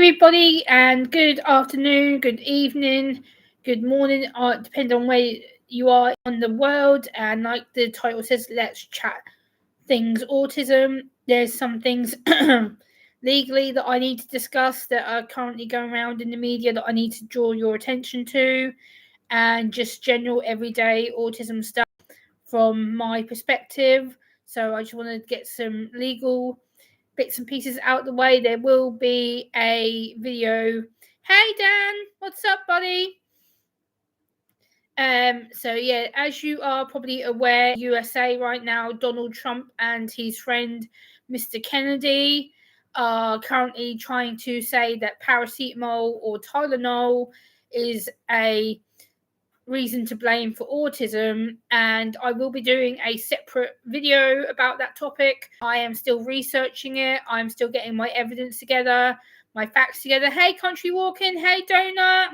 everybody, and good afternoon, good evening, good morning, depending on where you are on the world. And like the title says, let's chat things autism. There's some things legally that I need to discuss that are currently going around in the media that I need to draw your attention to, and just general everyday autism stuff from my perspective. So I just want to get some legal bits and pieces out the way. There will be a video. Hey Dan, what's up, buddy? So yeah, as you are probably aware, USA right now, Donald Trump and his friend Mr. Kennedy are currently trying to say that paracetamol or Tylenol is a reason to blame for autism, and I will be doing a separate video about that topic. I am still researching it. I'm still getting my evidence together, my facts together. Hey Country Walking, hey Donut.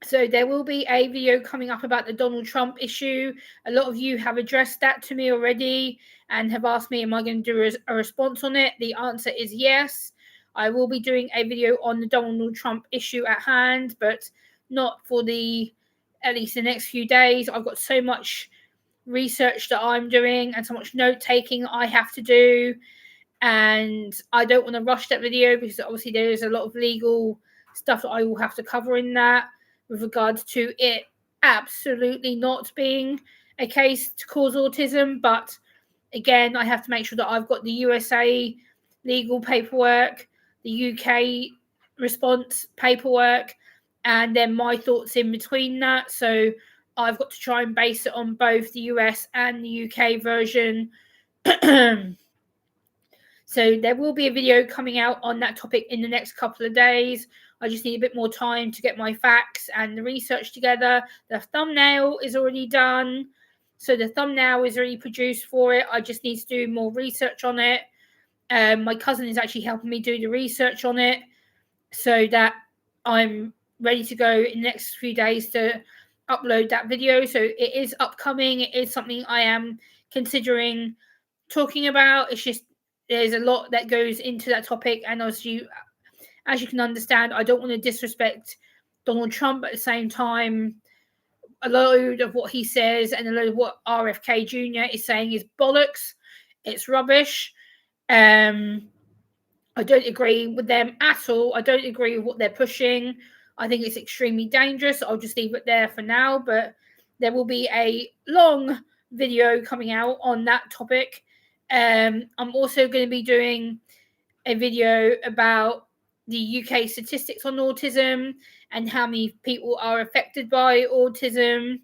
So there will be a video coming up about the Donald Trump issue. A lot of you have addressed that to me already and have asked me, am I going to do a response on it? The answer is yes. I will be doing a video on the Donald Trump issue at hand, but not for at least the next few days. I've got so much research that I'm doing and so much note taking I have to do, and I don't want to rush that video because obviously there is a lot of legal stuff that I will have to cover in that with regards to it absolutely not being a case to cause autism. But again, I have to make sure that I've got the USA legal paperwork, the UK response paperwork, and then my thoughts in between that. So I've got to try and base it on both the US and the UK version. So there will be a video coming out on that topic in the next couple of days. I just need a bit more time to get my facts and the research together. The thumbnail is already done. So the thumbnail is already produced for it. I just need to do more research on it. My cousin is actually helping me do the research on it so that I'm ready to go in the next few days to upload that video. So it is upcoming. It is something I am considering talking about. It's just there's a lot that goes into that topic, and as you can understand, I don't want to disrespect Donald Trump. At the same time, a load of what he says and a load of what RFK Jr. is saying is bollocks. It's rubbish. I don't agree with them at all. I don't agree with what they're pushing. I think it's extremely dangerous. I'll just leave it there for now, but there will be a long video coming out on that topic. I'm also going to be doing a video about the UK statistics on autism and how many people are affected by autism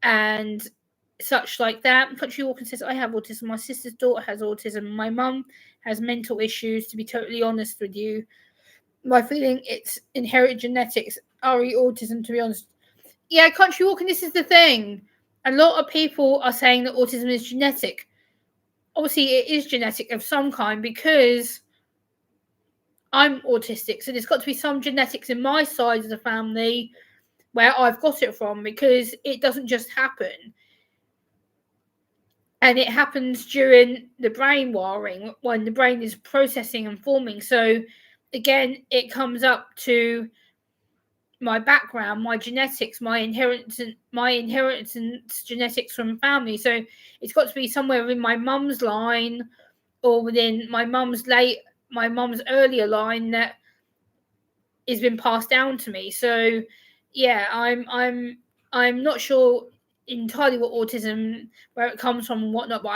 and such like that. Country Walking says, I have autism. My sister's daughter has autism. My mum has mental issues, to be totally honest with you. My feeling it's inherited genetics, RE autism, to be honest. Yeah, Country Walking, this is the thing. A lot of people are saying that autism is genetic. Obviously, it is genetic of some kind because I'm autistic. So there's got to be some genetics in my side of the family where I've got it from, because it doesn't just happen. And it happens during the brain wiring when the brain is processing and forming. So again, it comes up to my background, my genetics, my inheritance genetics from family. So it's got to be somewhere in my mum's line or within my mum's earlier line that has been passed down to me. So yeah, I'm not sure entirely what autism, where it comes from and whatnot, but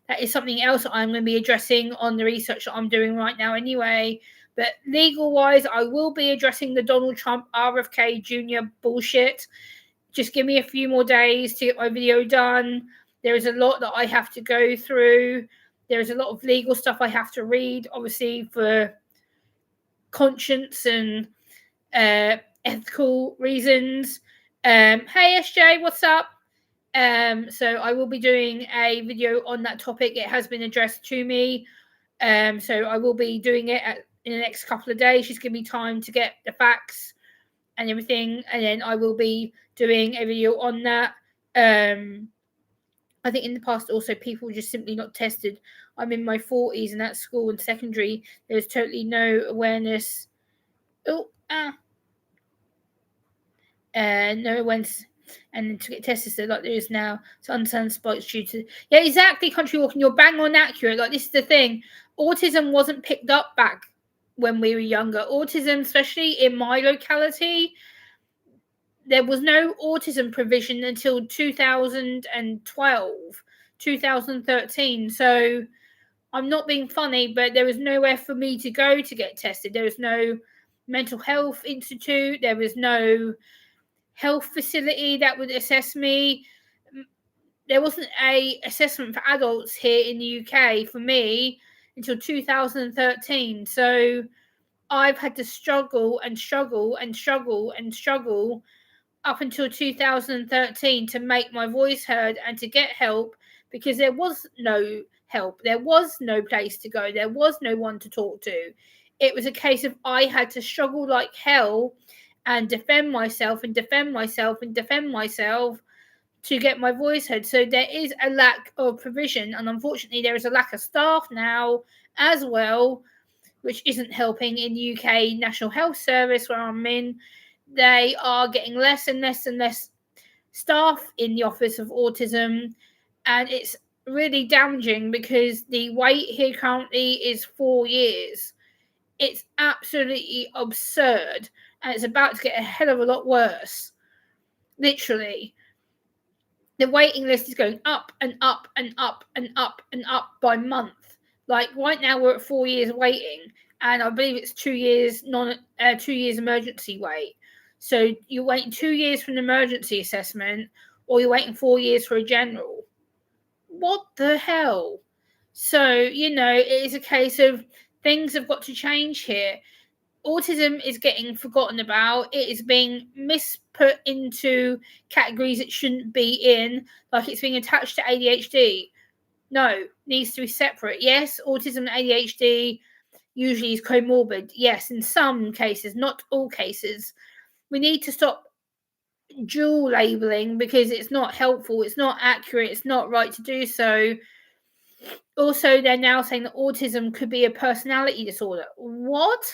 that is something else that I'm going to be addressing on the research that I'm doing right now anyway. But legal wise, I will be addressing the Donald Trump RFK Jr. bullshit. Just give me a few more days to get my video done. There is a lot that I have to go through. There is a lot of legal stuff I have to read, obviously, for conscience and ethical reasons. Hey SJ, what's up? So I will be doing a video on that topic. It has been addressed to me. So I will be doing it in the next couple of days. Just give me time to get the facts and everything, and then I will be doing a video on that. I think in the past also people were just simply not tested. I'm in my 40s, and at school and secondary there was totally no awareness. No awareness, and to get tested so like there is now. So uncertain spikes due to exactly, country walking. You're bang on accurate. Like, this is the thing. Autism wasn't picked up back when we were younger. Autism, especially in my locality, there was no autism provision until 2012, 2013. So I'm not being funny, but there was nowhere for me to go to get tested. There was no mental health institute. There was no health facility that would assess me. There wasn't a assessment for adults here in the UK for me until 2013. So I've had to struggle and struggle and struggle and struggle up until 2013 to make my voice heard and to get help, because there was no help. There was no place to go. There was no one to talk to. It was a case of I had to struggle like hell and defend myself and defend myself and defend myself to get my voice heard. So there is a lack of provision, and unfortunately there is a lack of staff now as well, which isn't helping. In the UK National Health Service, where I'm in, they are getting less and less and less staff in the Office of Autism, and it's really damaging because the wait here currently is 4 years. It's absolutely absurd, and it's about to get a hell of a lot worse. Literally, the waiting list is going up and up and up and up and up by month. Like, right now we're at 4 years waiting, and I believe it's 2 years 2 years emergency wait. So you're waiting 2 years for an emergency assessment, or you're waiting 4 years for a general. What the hell? So, it is a case of things have got to change here. Autism is getting forgotten about. It is being misput into categories it shouldn't be in, like it's being attached to ADHD. No, needs to be separate. Yes, autism and ADHD usually is comorbid. Yes, in some cases, not all cases. We need to stop dual labeling, because it's not helpful, it's not accurate, it's not right to do so. Also, they're now saying that autism could be a personality disorder. What?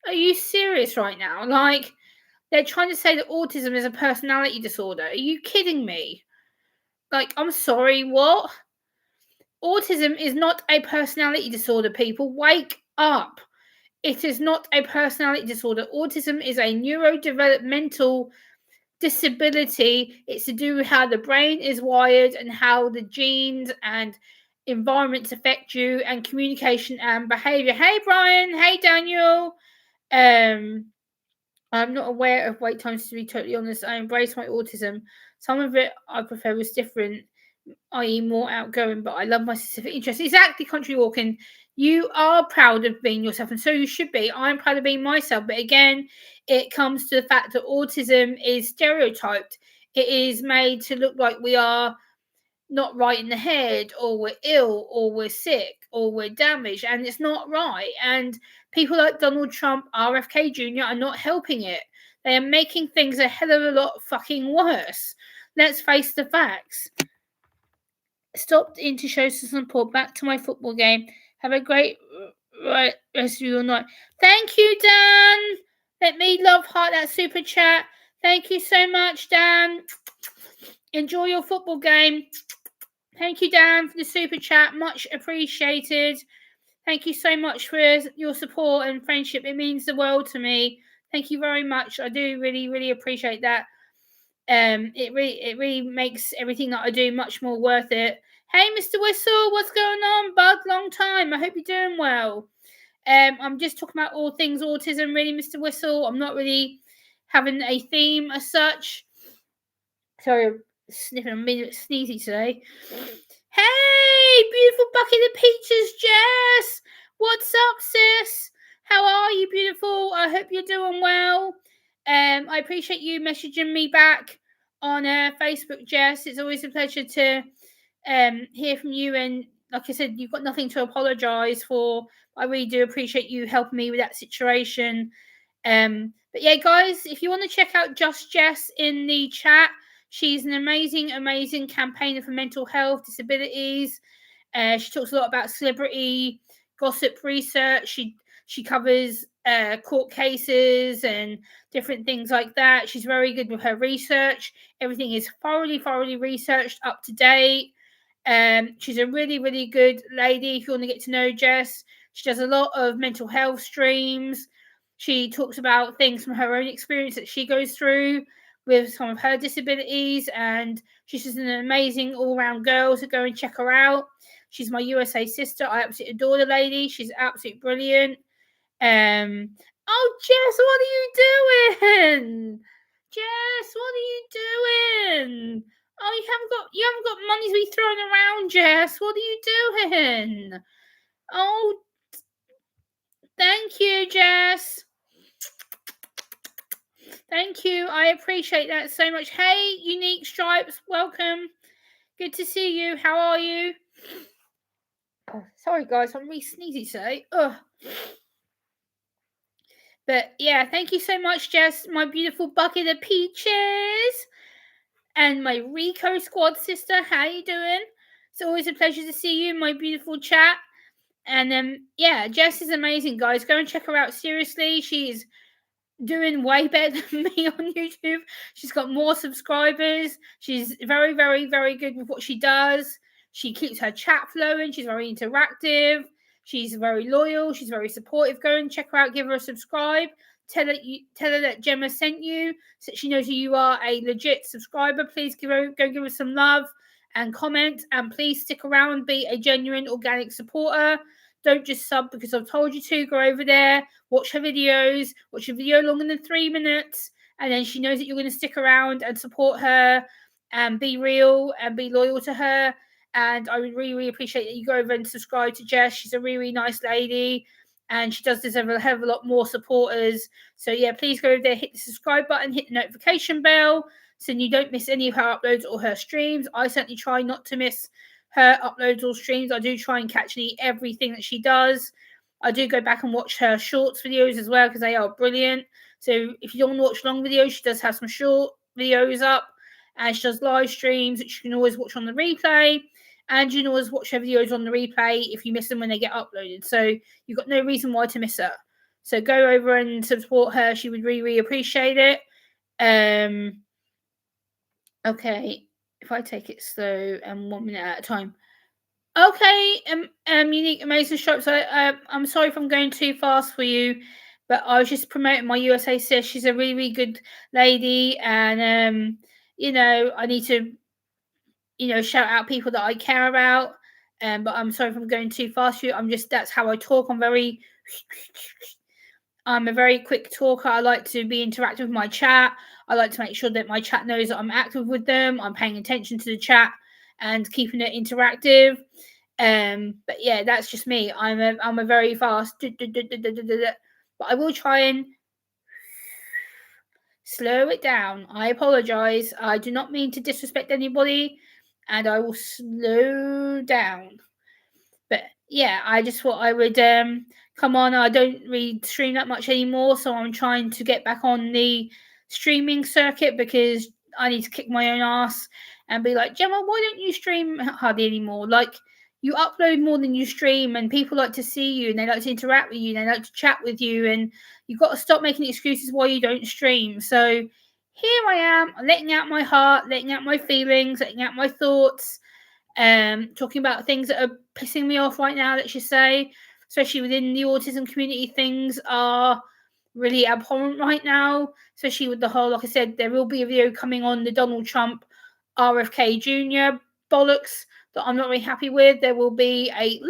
Are you serious right now? Like, they're trying to say that autism is a personality disorder. Are you kidding me? Like, I'm sorry, what? Autism is not a personality disorder, people. Wake up. It is not a personality disorder. Autism is a neurodevelopmental disability. It's to do with how the brain is wired and how the genes and environments affect you, and communication and behavior. Hey, Brian. Hey, Daniel. I'm not aware of wait times, to be totally honest. I embrace my autism. Some of it I prefer was different, i.e. more outgoing, but I love my specific interests. Exactly, country walking. You are proud of being yourself, and so you should be. I'm proud of being myself. But again, it comes to the fact that autism is stereotyped. It is made to look like we are not right in the head, or we're ill, or we're sick, or we're damaged, and it's not right. And people like Donald Trump, RFK Jr. are not helping it. They are making things a hell of a lot fucking worse. Let's face the facts. Stopped in to show some support. Back to my football game. Have a great rest of your night. Thank you, Dan. Let me love heart that super chat. Thank you so much, Dan. Enjoy your football game. Thank you, Dan, for the super chat. Much appreciated. Thank you so much for your support and friendship. It means the world to me. Thank you very much. I do really, really appreciate that. It really makes everything that I do much more worth it. Hey, Mr. Whistle, what's going on, bud? Long time. I hope you're doing well. I'm just talking about all things autism, really, Mr. Whistle. I'm not really having a theme as such. Sorry, I'm sniffing a minute sneezy today. Hey, beautiful bucket of peaches, Jess. What's up, sis? How are you, beautiful? I hope you're doing well. I appreciate you messaging me back on Facebook, Jess. It's always a pleasure to hear from you. And like I said, you've got nothing to apologise for. I really do appreciate you helping me with that situation. But yeah, guys, if you want to check out Just Jess in the chat, She's an amazing campaigner for mental health, disabilities. She talks a lot about celebrity gossip research. She covers court cases and different things like that. She's very good with her research. Everything is thoroughly researched, up to date. She's a really good lady. If you want to get to know Jess, she does a lot of mental health streams. She talks about things from her own experience that she goes through with some of her disabilities, and she's just an amazing all-round girl. So go and check her out. She's my USA sister. I absolutely adore the lady. She's absolutely brilliant. Oh, Jess, what are you doing? Jess, what are you doing? Oh, you haven't got money to be throwing around, Jess. What are you doing? Oh, thank you, Jess. Thank you. I appreciate that so much. Hey, Unique Stripes, welcome. Good to see you. How are you? Oh, sorry, guys. I'm really sneezy today. Ugh. But yeah, thank you so much, Jess. My beautiful bucket of peaches. And my Rico squad sister, how you doing? It's always a pleasure to see you, my beautiful chat. And yeah, Jess is amazing, guys. Go and check her out. Seriously, she's doing way better than me on YouTube. She's got more subscribers. She's very good with what she does. She keeps her chat flowing. She's very interactive. She's very loyal. She's very supportive. Go and check her out. Give her a subscribe. Tell her that Gemma sent you, so she knows you are a legit subscriber. Please go give her some love and comment, and please stick around. Be a genuine organic supporter. Don't just sub because I've told you to. Go over there, watch her videos, watch a video longer than 3 minutes, and then she knows that you're going to stick around and support her and be real and be loyal to her. And I would really appreciate that you go over and subscribe to Jess. She's a really nice lady, and she does deserve a hell of a lot more supporters. So yeah, please go over there, hit the subscribe button, hit the notification bell, so you don't miss any of her uploads or her streams. I certainly try not to miss her uploads or streams. I do try and catch everything that she does. I do go back and watch her shorts videos as well, because they are brilliant. So if you don't want to watch long videos, she does have some short videos up, and she does live streams, which you can always watch on the replay. And you can always watch her videos on the replay if you miss them when they get uploaded. So you've got no reason why to miss her. So go over and support her. She would really appreciate it. Okay, if I take it slow and 1 minute at a time. Okay, Unique Amazing Stripes. I'm sorry if I'm going too fast for you, but I was just promoting my USA sis. She's a really good lady, and I need to shout out people that I care about. But I'm sorry if I'm going too fast for you. That's how I talk. I'm a very quick talker. I like to be interactive with my chat. I like to make sure that my chat knows that I'm active with them. I'm paying attention to the chat and keeping it interactive. But yeah, that's just me. I'm a very fast, but I will try and slow it down. I apologize. I do not mean to disrespect anybody, and I will slow down. But yeah, I just thought I would come on. I don't really stream that much anymore, so I'm trying to get back on the streaming circuit because I need to kick my own ass and be like, Gemma, why don't you stream hardly anymore? Like, you upload more than you stream, and people like to see you, and they like to interact with you, and they like to chat with you, and you've got to stop making excuses why you don't stream. So here I am, letting out my heart, letting out my feelings, letting out my thoughts, talking about things that are pissing me off right now, let's just say, especially within the autism community. Things are really abhorrent right now, especially with the whole, like I said, there will be a video coming on the Donald Trump RFK Jr. bollocks that I'm not really happy with. There will be a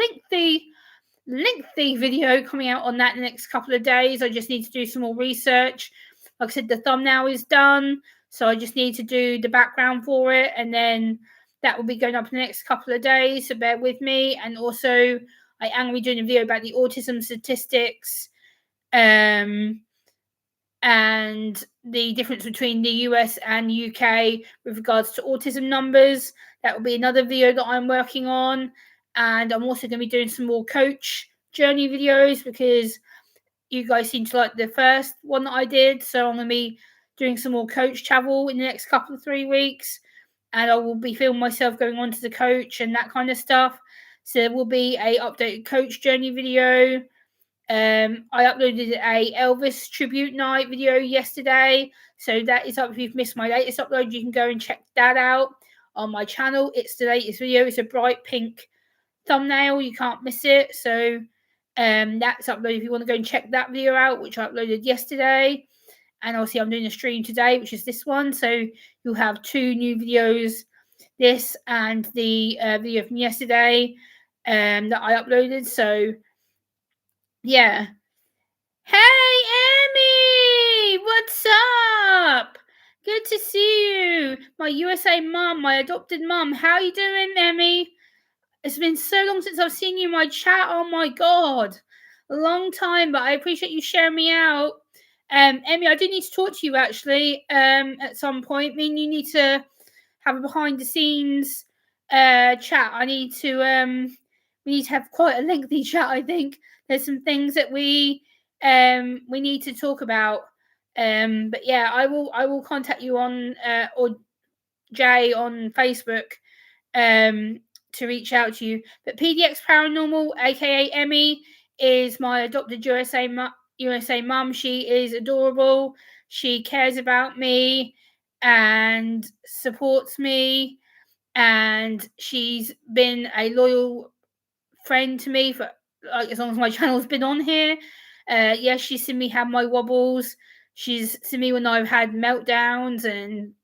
lengthy video coming out on that in the next couple of days. I just need to do some more research. Like I said, the thumbnail is done, so I just need to do the background for it, and then that will be going up in the next couple of days, so bear with me. And also, I am going to be doing a video about the autism statistics, and the difference between the US and UK with regards to autism numbers. That will be another video that I'm working on. And I'm also going to be doing some more coach journey videos because you guys seem to like the first one that I did. So I'm going to be doing some more coach travel in the next couple of 3 weeks, and I will be filming myself going on to the coach and that kind of stuff. So there will be a updated coach journey video. I uploaded a Elvis tribute night video yesterday, so that is up. If you've missed my latest upload, you can go and check that out on my channel. It's the latest video. It's a bright pink thumbnail. You can't miss it. So that's uploaded if you want to go and check that video out, which I uploaded yesterday. And obviously I'm doing a stream today, which is this one. So you'll have 2 new videos, this and the video from yesterday that I uploaded. So yeah. Hey, Emmy! What's up? Good to see you. My USA mum, my adopted mum. How you doing, Emmy? It's been so long since I've seen you in my chat. Oh my god. A long time, but I appreciate you sharing me out. Emmy, I do need to talk to you actually at some point. I mean, you need to have a behind the scenes chat. We need to have quite a lengthy chat, I think. There's some things that we need to talk about. But yeah, I will contact you on or Jay on Facebook to reach out to you. But PDX Paranormal, aka Emmy, is my adopted USA mum. She is adorable. She cares about me and supports me, and she's been a loyal friend to me for like as long as my channel's been on here. Yes, she's seen me have my wobbles. She's seen me when I've had meltdowns and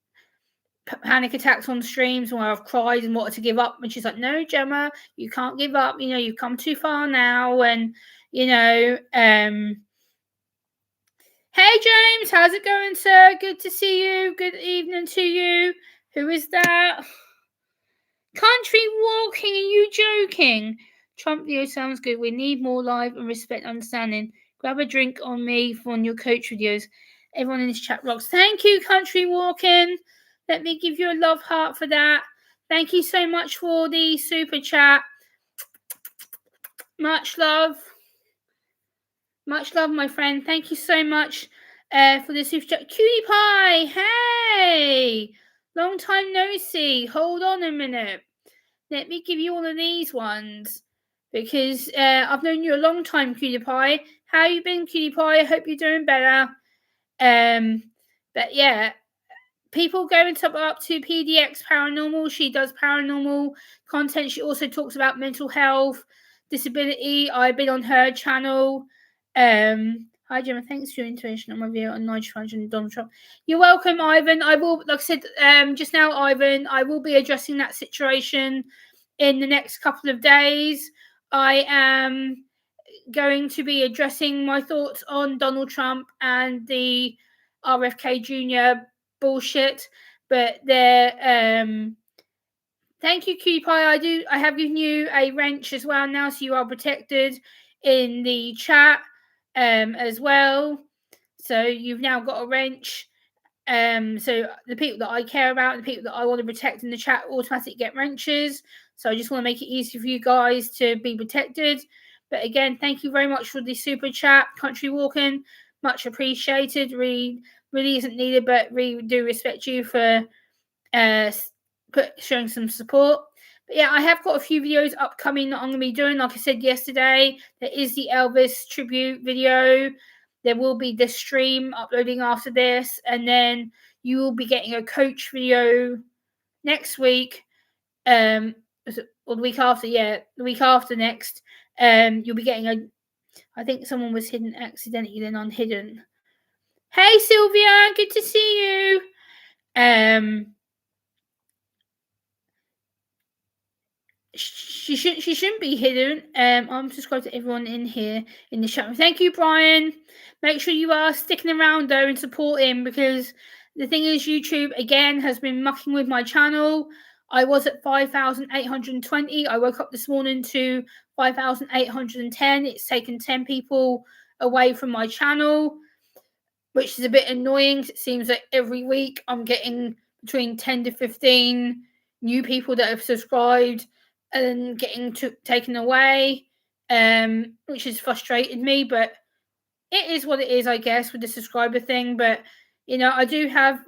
panic attacks on streams where I've cried and wanted to give up, and she's like, "No, Gemma, you can't give up. You know, you've come too far now." And you know, hey James, how's it going, sir? Good to see you. Good evening to you. Who is that? Country walking? Are you joking? Trump video sounds good. We need more live and respect understanding. Grab a drink on me for your coach videos. Everyone in this chat rocks. Thank you, Country Walking. Let me give you a love heart for that. Thank you so much for the super chat. Much love. Much love, my friend. Thank you so much for the super chat. Cutie Pie, hey! Long time no see. Hold on a minute. Let me give you all of these ones because I've known you a long time, Cutie Pie. How you been, Cutie Pie? I hope you're doing better. But yeah, people going up to PDX Paranormal. She does paranormal content. She also talks about mental health, disability. I've been on her channel. Hi Gemma, thanks for your intervention on my video on Nigel and Donald Trump. You're welcome, Ivan. I will, like I said just now, Ivan, I will be addressing that situation in the next couple of days. I am going to be addressing my thoughts on Donald Trump and the RFK Jr. bullshit. But thank you, Cutie Pie. I have given you a wrench as well now, so you are protected in the chat as well. So you've now got a wrench. So the people that I care about, the people that I want to protect in the chat automatically get wrenches. So I just want to make it easy for you guys to be protected. But again, thank you very much for the super chat, Country Walking. Much appreciated. Really isn't needed, but really do respect you for showing some support. But yeah, I have got a few videos upcoming that I'm going to be doing. Like I said yesterday, there is the Elvis tribute video. There will be this stream uploading after this, and then you will be getting a coach video next week. Or the week after, yeah, the week after next. You'll be getting I think someone was hidden accidentally, then unhidden. Hey Sylvia, good to see you. She shouldn't be hidden. I'm subscribed to everyone in here in the chat. Thank you, Brian. Make sure you are sticking around though and supporting, because the thing is, YouTube again has been mucking with my channel. I was at 5,820. I woke up this morning to 5,810. It's taken 10 people away from my channel, which is a bit annoying. It seems like every week I'm getting between 10 to 15 new people that have subscribed and getting taken away, which has frustrated me. But it is what it is, I guess, with the subscriber thing. But I do have.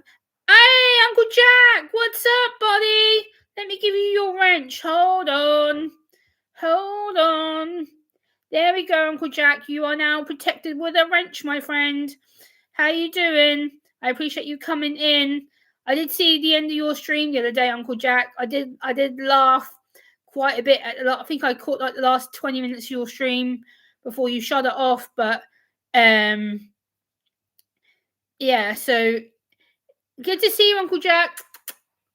Hey, Uncle Jack, what's up, buddy? Let me give you your wrench. Hold on. Hold on. There we go, Uncle Jack. You are now protected with a wrench, my friend. How you doing? I appreciate you coming in. I did see the end of your stream the other day, Uncle Jack. I did laugh quite a bit. I think I caught like the last 20 minutes of your stream before you shut it off. But yeah, so good to see you, Uncle Jack.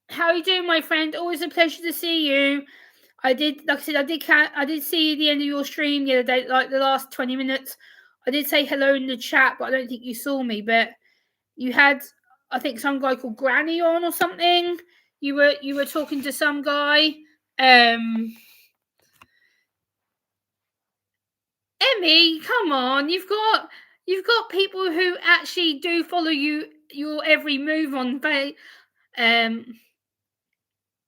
How are you doing, my friend? Always a pleasure to see you. Like I said, I did see the end of your stream the other day, like the last 20 minutes. I did say hello in the chat, but I don't think you saw me. But you had, I think, some guy called Granny on or something. You were talking to some guy. Emmy, come on, you've got people who actually do follow your every move on.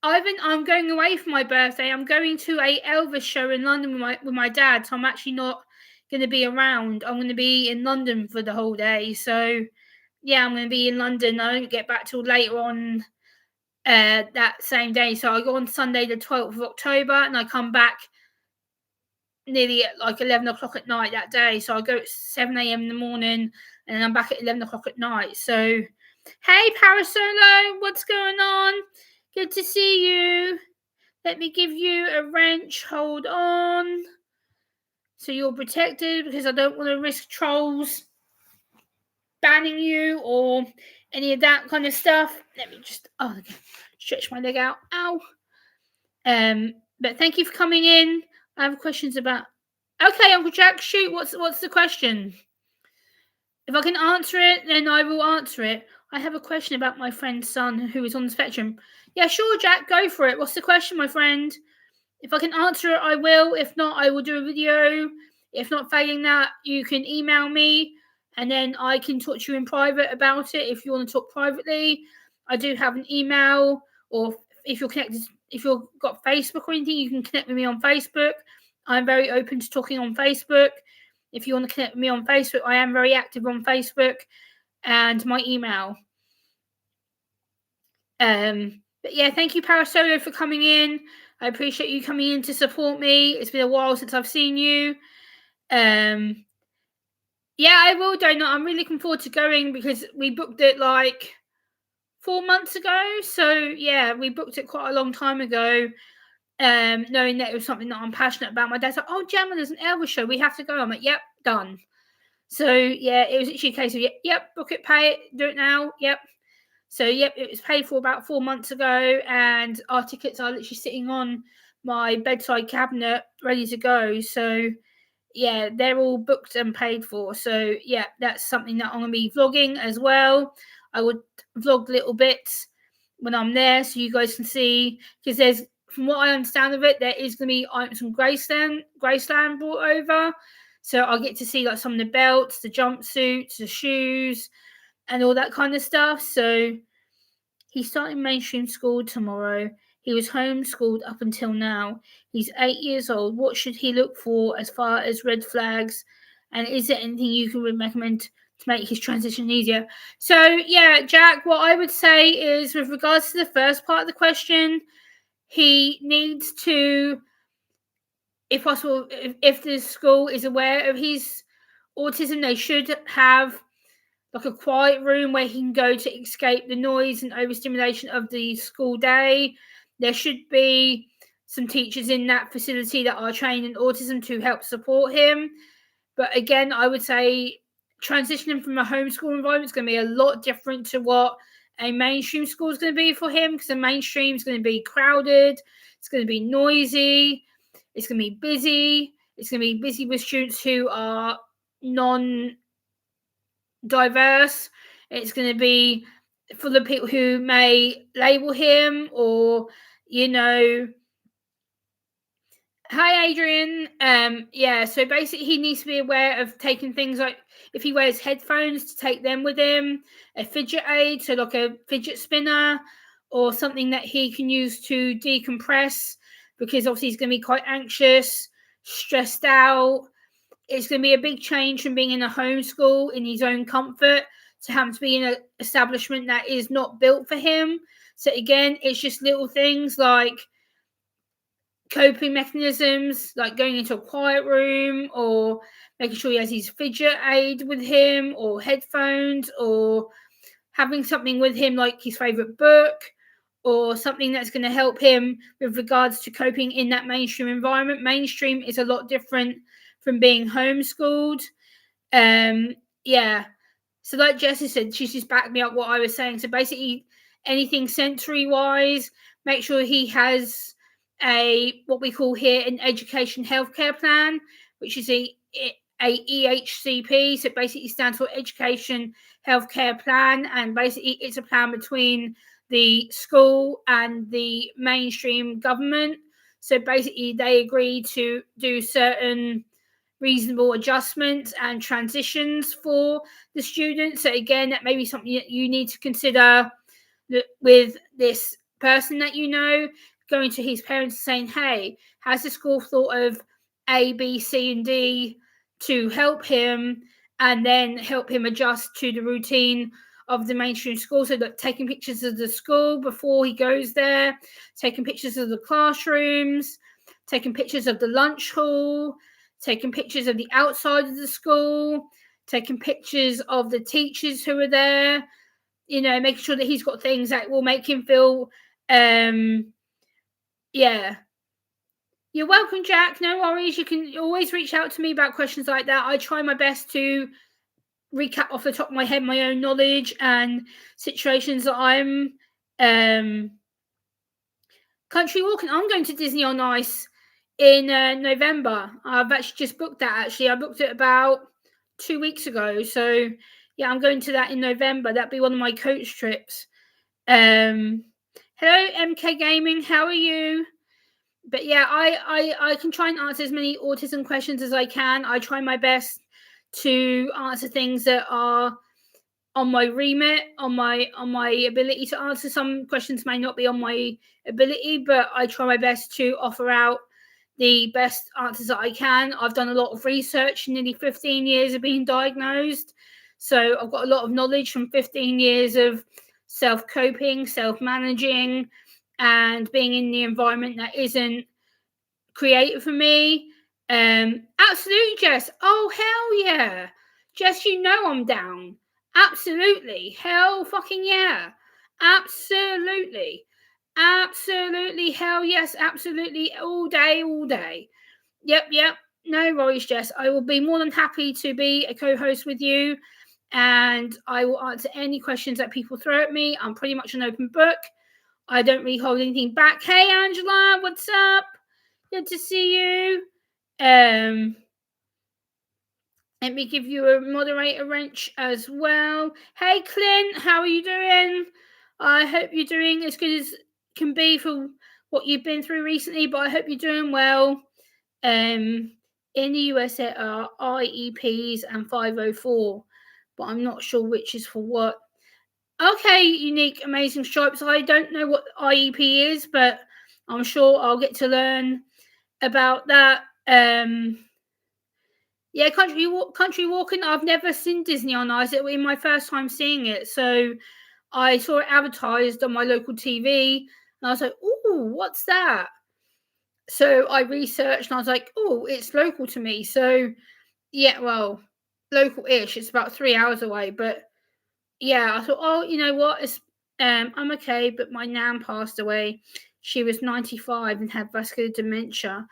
I'm going away for my birthday. I'm going to a Elvis show in London with my dad, so I'm actually not going to be around. I'm going to be in London for the whole day. So yeah, I'm going to be in London. I don't get back till later on that same day. So I go on Sunday the 12th of October, and I come back nearly at like 11 o'clock at night that day. So I go at 7 a.m. in the morning, and then I'm back at 11 o'clock at night. So hey, Parasolo, what's going on? Good to see you. Let me give you a wrench. Hold on. So you're protected, because I don't want to risk trolls banning you or any of that kind of stuff. Let me just stretch my leg out. Ow. But thank you for coming in. I have questions about. Okay, Uncle Jack, shoot. What's the question? If I can answer it, then I will answer it. I have a question about my friend's son who is on the spectrum. Yeah, sure, Jack, go for it. What's the question, my friend? If I can answer it, I will. If not, I will do a video. If not, failing that, you can email me, and then I can talk to you in private about it. If you want to talk privately, I do have an email, or if you're connected, if you've got Facebook or anything, you can connect with me on Facebook. I'm very open to talking on Facebook. If you want to connect with me on Facebook, I am very active on Facebook, and my email. But yeah, thank you, Parasolo, for coming in. I appreciate you coming in to support me. It's been a while since I've seen you. Yeah, I will, Donut. I'm really looking forward to going, because we booked it like 4 months ago. So yeah, we booked it quite a long time ago. Knowing that it was something that I'm passionate about. My dad's like, "Oh, Gemma, there's an Elvis show. We have to go." I'm like, "Yep, done." So yeah, it was actually a case of yep, book it, pay it, do it now. Yep. So yep, it was paid for about 4 months ago, and our tickets are literally sitting on my bedside cabinet, ready to go. So yeah, they're all booked and paid for. So yeah, that's something that I'm gonna be vlogging as well. I would vlog little bits when I'm there, so you guys can see, because there's, from what I understand of it, there is gonna be some Graceland brought over. So I'll get to see like some of the belts, the jumpsuits, the shoes, and all that kind of stuff. So he's starting mainstream school tomorrow. He was homeschooled up until now. He's 8 years old. What should he look for as far as red flags? And is there anything you can recommend to make his transition easier? So yeah, Jack, what I would say is, with regards to the first part of the question, he needs to, if possible, if the school is aware of his autism, they should have like a quiet room where he can go to escape the noise and overstimulation of the school day. There should be some teachers in that facility that are trained in autism to help support him. But again, I would say transitioning from a homeschool environment is going to be a lot different to what a mainstream school is going to be for him, because the mainstream is going to be crowded, it's going to be noisy, it's going to be busy, it's going to be busy with students who are non-diverse. It's going to be full of people who may label him, or hi Adrian. Yeah, so basically he needs to be aware of taking things like, if he wears headphones, to take them with him, a fidget aid, so like a fidget spinner or something that he can use to decompress, because obviously he's going to be quite anxious, stressed out. It's going to be a big change from being in a homeschool in his own comfort to having to be in an establishment that is not built for him. So again, it's just little things like coping mechanisms, like going into a quiet room, or making sure he has his fidget aid with him, or headphones, or having something with him like his favorite book, or something that's going to help him with regards to coping in that mainstream environment. Mainstream is a lot different from being homeschooled. Yeah. So like Jessie said, she's just backed me up what I was saying. So basically, anything sensory wise, make sure he has what we call here an education healthcare plan, which is a EHCP. So it basically stands for Education Healthcare Plan, and basically it's a plan between the school and the mainstream government. So basically they agree to do certain reasonable adjustments and transitions for the students. So again, that may be something that you need to consider with this person that you know, going to his parents saying, hey, has the school thought of A, B, C, and D to help him, and then help him adjust to the routine of the mainstream school? So that taking pictures of the school before he goes there, taking pictures of the classrooms, taking pictures of the lunch hall, taking pictures of the outside of the school, taking pictures of the teachers who are there, making sure that he's got things that will make him feel, yeah. You're welcome, Jack. No worries. You can always reach out to me about questions like that. I try my best to recap off the top of my head my own knowledge and situations that I'm country walking. I'm going to Disney on Ice in November. I've actually just booked that. I booked it about 2 weeks ago. So yeah, I'm going to that in November. That'll be one of my coach trips. Hello, MK Gaming. How are you? But yeah, I can try and answer as many autism questions as I can. I try my best to answer things that are on my remit, on my ability to answer. Some questions may not be on my ability, but I try my best to offer out the best answers that I can. I've done a lot of research, nearly 15 years of being diagnosed. So I've got a lot of knowledge from 15 years of self-coping, self-managing, and being in the environment that isn't creative for me. Absolutely, Jess. Oh, hell yeah. Jess, I'm down. Absolutely. Hell fucking yeah. Absolutely. Absolutely. Hell yes. Absolutely. All day, all day. Yep. No worries, Jess. I will be more than happy to be a co-host with you, and I will answer any questions that people throw at me. I'm pretty much an open book. I don't really hold anything back. Hey, Angela, what's up? Good to see you. Let me give you a moderator wrench as well. Hey, Clint, how are you doing? I hope you're doing as good as can be for what you've been through recently, but I hope you're doing well. In the US, there are IEPs and 504, but I'm not sure which is for what. Okay, Unique Amazing Stripes. I don't know what IEP is, but I'm sure I'll get to learn about that. Yeah, country walking. I've never seen Disney on Ice. It was my first time seeing it, so I saw it advertised on my local TV, and I was like, "Ooh, what's that?" So I researched, and I was like, "Oh, it's local to me." So yeah, well, local-ish. It's about 3 hours away, but yeah, I thought, oh, you know what? I'm okay, but my nan passed away. She was 95 and had vascular dementia.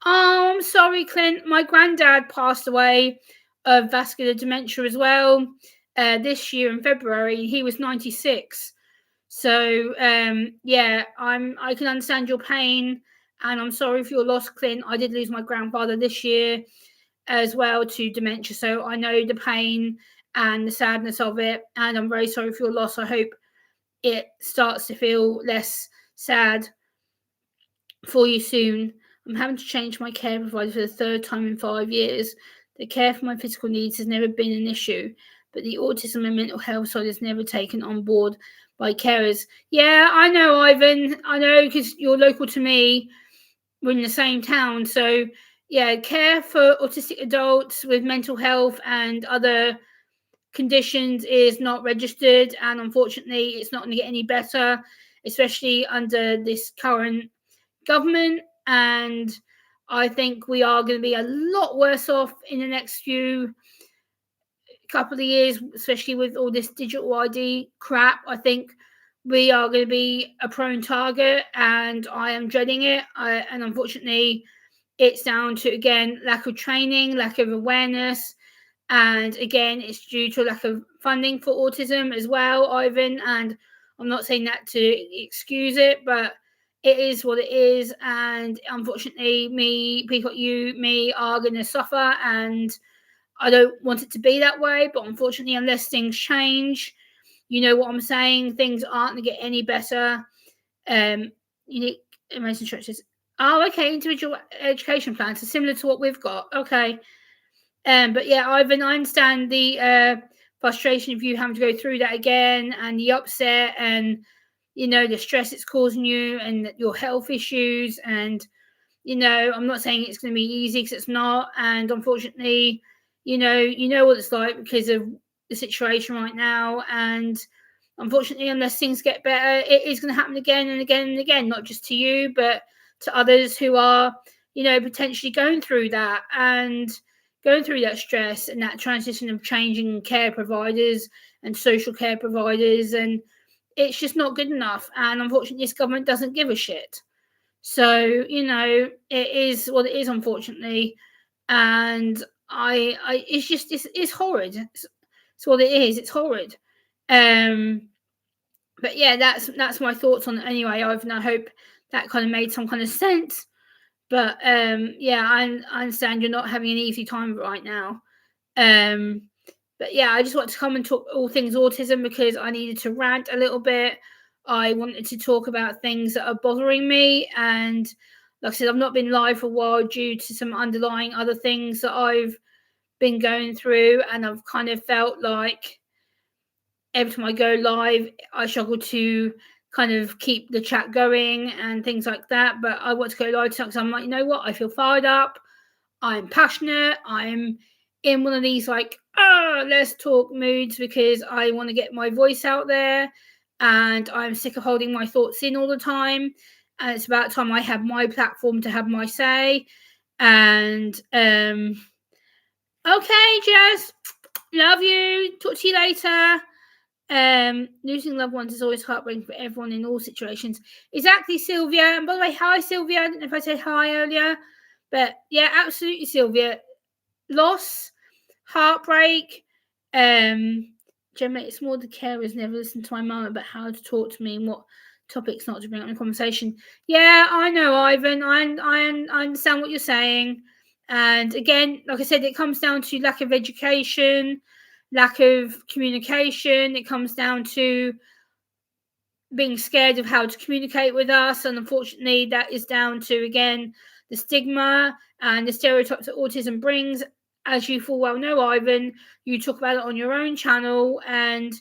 Oh, I'm sorry, Clint. My granddad passed away of vascular dementia as well this year in February. He was 96. So, yeah, I can understand your pain, and I'm sorry for your loss, Clint. I did lose my grandfather this year as well to dementia, so I know the pain and the sadness of it, and I'm very sorry for your loss. I hope it starts to feel less sad for you soon. I'm having to change my care provider for the third time in 5 years. The care for my physical needs has never been an issue, but the autism and mental health side is never taken on board by carers. Yeah, I know, Ivan. I know, because you're local to me. We're in the same town. So, yeah, care for autistic adults with mental health and other conditions is not registered, and unfortunately it's not going to get any better, especially under this current government. And I think we are going to be a lot worse off in the next couple of years, especially with all this digital ID crap. I think we are going to be a prone target, and I am dreading it. And unfortunately, it's down to, again, lack of training, lack of awareness, and again, it's due to a lack of funding for autism as well, Ivan. And I'm not saying that to excuse it, but it is what it is. And unfortunately, people like you, me, are going to suffer. And I don't want it to be that way. But unfortunately, unless things change, you know what I'm saying, things aren't going to get any better. Unique emergency structures. Oh, okay. Individual education plans are similar to what we've got. Okay. But yeah, Ivan, I understand the frustration of you having to go through that again, and the upset, and the stress it's causing you, and your health issues. And I'm not saying it's going to be easy, because it's not. And unfortunately, you know what it's like because of the situation right now. And unfortunately, unless things get better, it is going to happen again and again and again, not just to you, but to others who are, potentially going through that, and going through that stress and that transition of changing care providers and social care providers. And it's just not good enough. And unfortunately, this government doesn't give a shit. So, it is what it is, unfortunately. And it's just, it's horrid. It's what it is. It's horrid. But yeah, that's my thoughts on it anyway, Ivan. I hope that kind of made some kind of sense. But yeah, I understand you're not having an easy time right now. But yeah, I just want to come and talk all things autism, because I needed to rant a little bit. I wanted to talk about things that are bothering me. And like I said, I've not been live for a while due to some underlying other things that I've been going through. And I've kind of felt like every time I go live, I struggle to kind of keep the chat going and things like that. But I want to go live because I'm like, you know what? I feel fired up. I'm passionate. I'm in one of these like, let's talk moods, because I want to get my voice out there, and I'm sick of holding my thoughts in all the time. And it's about time I have my platform to have my say. And okay, Jess, love you. Talk to you later. Losing loved ones is always heartbreaking for everyone in all situations. Exactly, Sylvia. And by the way, hi, Sylvia. I don't know if I said hi earlier, but yeah, absolutely, Sylvia. Loss, heartbreak. Gemma, it's more the carers never listen to my mum about how to talk to me and what topics not to bring up in the conversation. Yeah, I know, Ivan. I understand what you're saying. And again, like I said, it comes down to lack of education, lack of communication. It comes down to being scared of how to communicate with us. And unfortunately, that is down to, again, the stigma and the stereotypes that autism brings. As you full well know, Ivan, you talk about it on your own channel, and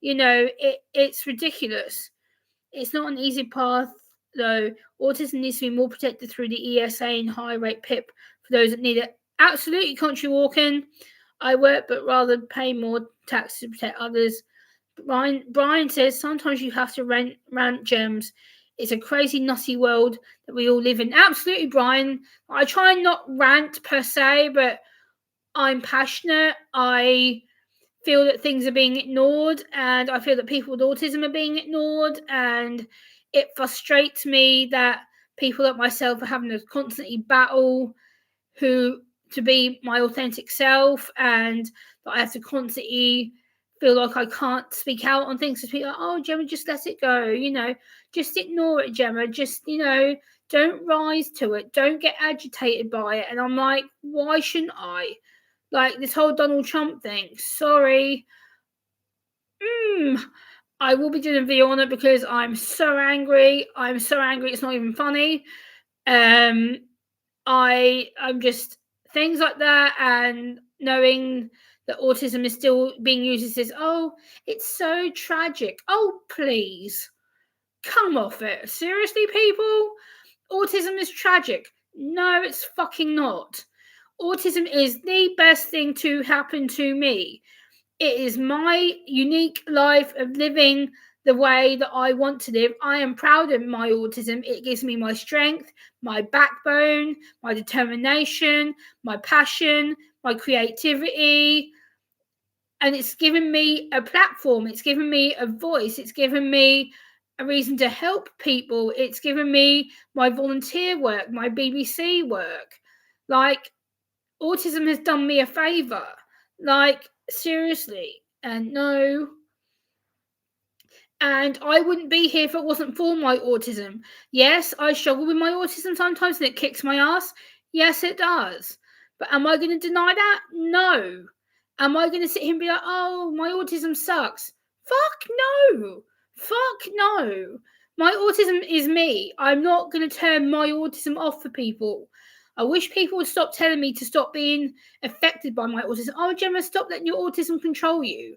it's ridiculous. It's not an easy path, though. Autism needs to be more protected through the ESA and high rate PIP for those that need it. Absolutely, Country Walking. I work, but rather pay more tax to protect others. Brian says sometimes you have to rant, Gems. It's a crazy, nutty world that we all live in. Absolutely, Brian. I try and not rant per se, but I'm passionate. I feel that things are being ignored, and I feel that people with autism are being ignored, and it frustrates me that people like myself are having to constantly battle to be my authentic self, and that I have to constantly feel like I can't speak out on things. So people are like, oh, Gemma, just let it go, just ignore it, Gemma, just, don't rise to it, don't get agitated by it. And I'm like, why shouldn't I? Like this whole Donald Trump thing. Sorry. I will be doing a video on it because I'm so angry. I'm so angry. It's not even funny. I'm just things like that, and knowing that autism is still being used as this, oh, it's so tragic. Oh, please. Come off it. Seriously, people? Autism is tragic. No, it's fucking not. Autism is the best thing to happen to me. It is my unique life of living the way that I want to live. I am proud of my autism. It gives me my strength, my backbone, my determination, my passion, my creativity. And it's given me a platform. It's given me a voice. It's given me a reason to help people. It's given me my volunteer work, my BBC work. Like, autism has done me a favor. Like, seriously. And no. And I wouldn't be here if it wasn't for my autism. Yes, I struggle with my autism sometimes and it kicks my ass. Yes, it does. But am I going to deny that? No. Am I going to sit here and be like, oh, my autism sucks? Fuck no. Fuck no. My autism is me. I'm not going to turn my autism off for people. I wish people would stop telling me to stop being affected by my autism. Oh, Gemma, stop letting your autism control you.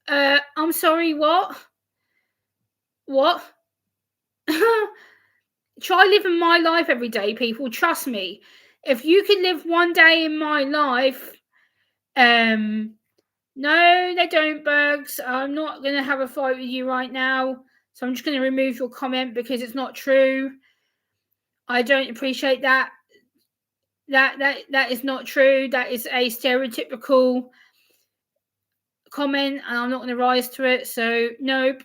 I'm sorry, what? What? Try living my life every day, people. Trust me. If you can live one day in my life, no, they don't, Bergs. I'm not going to have a fight with you right now. So I'm just going to remove your comment because it's not true. I don't appreciate that. That is not true. That is a stereotypical comment, and I'm not going to rise to it. So nope.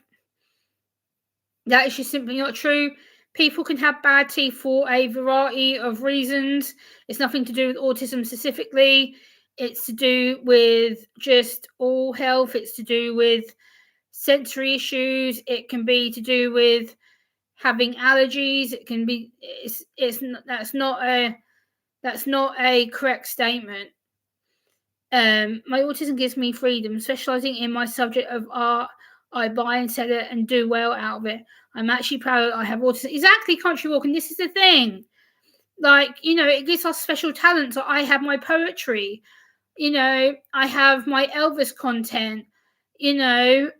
That is just simply not true. People can have bad teeth for a variety of reasons. It's nothing to do with autism specifically. It's to do with just all health. It's to do with sensory issues. It can be to do with having allergies. It can be. That's not a correct statement. My autism gives me freedom. Specializing in my subject of art, I buy and sell it and do well out of it. I'm actually proud I have autism. Exactly, Country Walk, and this is the thing. Like, it gives us special talents. So I have my poetry. I have my Elvis content. No,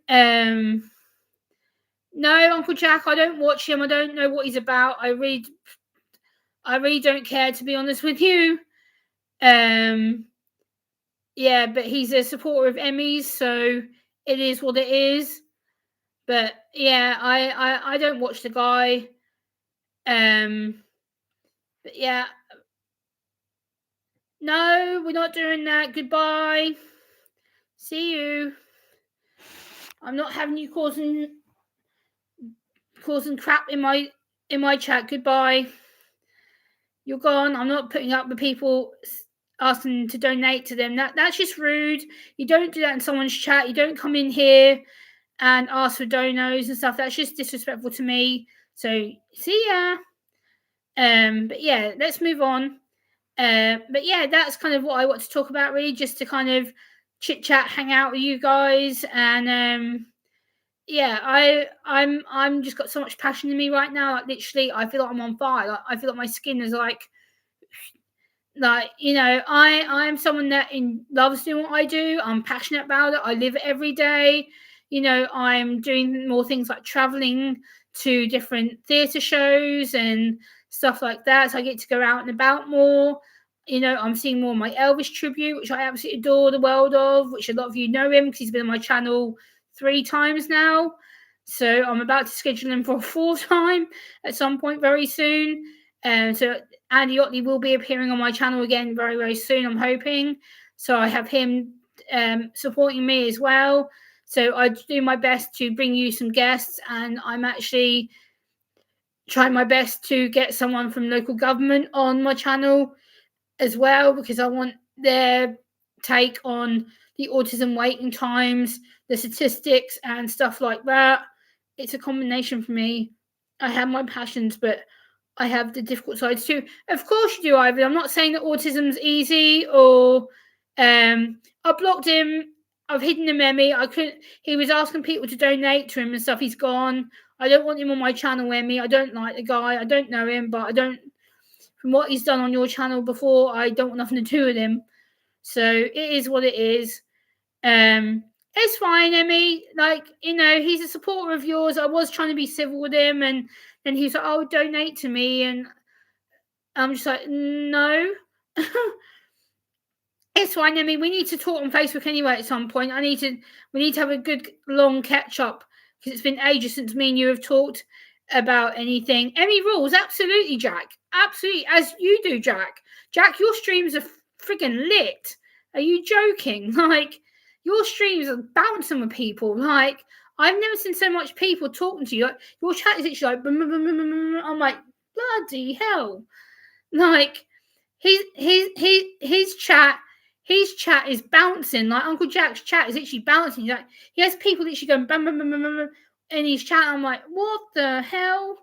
Uncle Jack, I don't watch him. I don't know what he's about. I really don't care, to be honest with you. Yeah, but he's a supporter of Emmys, so it is what it is. But yeah, I don't watch the guy. But yeah. No, we're not doing that. Goodbye. See you. I'm not having you causing crap in my chat. Goodbye. You're gone. I'm not putting up with people asking to donate to them. That's just rude. You don't do that in someone's chat. You don't come in here and ask for donos and stuff. That's just disrespectful to me. So see ya. But yeah, let's move on. But yeah, that's kind of what I want to talk about, really, just to kind of chit chat, hang out with you guys, and yeah, I'm just got so much passion in me right now. Like, literally, I feel like I'm on fire. Like, I feel like my skin is like I'm someone that loves doing what I do. I'm passionate about it. I live it every day. I'm doing more things like traveling to different theatre shows and stuff like that. So I get to go out and about more. I'm seeing more of my Elvis tribute, which I absolutely adore the world of, which a lot of you know him because he's been on my channel 3 times now. So I'm about to schedule him for a 4th time at some point very soon. So Andy Otley will be appearing on my channel again very, very soon, I'm hoping. So I have him supporting me as well. So I do my best to bring you some guests, and I'm actually trying my best to get someone from local government on my channel as well, because I want their take on the autism waiting times, the statistics and stuff like that. It's a combination for me. I have my passions, but I have the difficult sides too. Of course you do, Ivy. I'm not saying that autism's easy or I blocked him. I've hidden him, Emmy. I couldn't. He was asking people to donate to him and stuff. He's gone. I don't want him on my channel, Emmy. I don't like the guy. I don't know him, but I don't. From what he's done on your channel before, I don't want nothing to do with him. So it is what it is. It's fine, Emmy. Like, he's a supporter of yours. I was trying to be civil with him, and then he's like, "Oh, donate to me," and I'm just like, no. It's fine, Emmy. We need to talk on Facebook anyway at some point. We need to have a good long catch up because it's been ages since me and you have talked about anything. Emmy rules, absolutely, Jack. Absolutely, as you do, Jack. Jack, your streams are friggin' lit. Are you joking? Like, your streams are bouncing with people. Like, I've never seen so much people talking to you. Like, your chat is actually like, I'm like, bloody hell. Like, his chat is bouncing. Like Uncle Jack's chat is literally bouncing. Like, he has people literally going bam bam bam bam bam in his chat. I'm like, what the hell?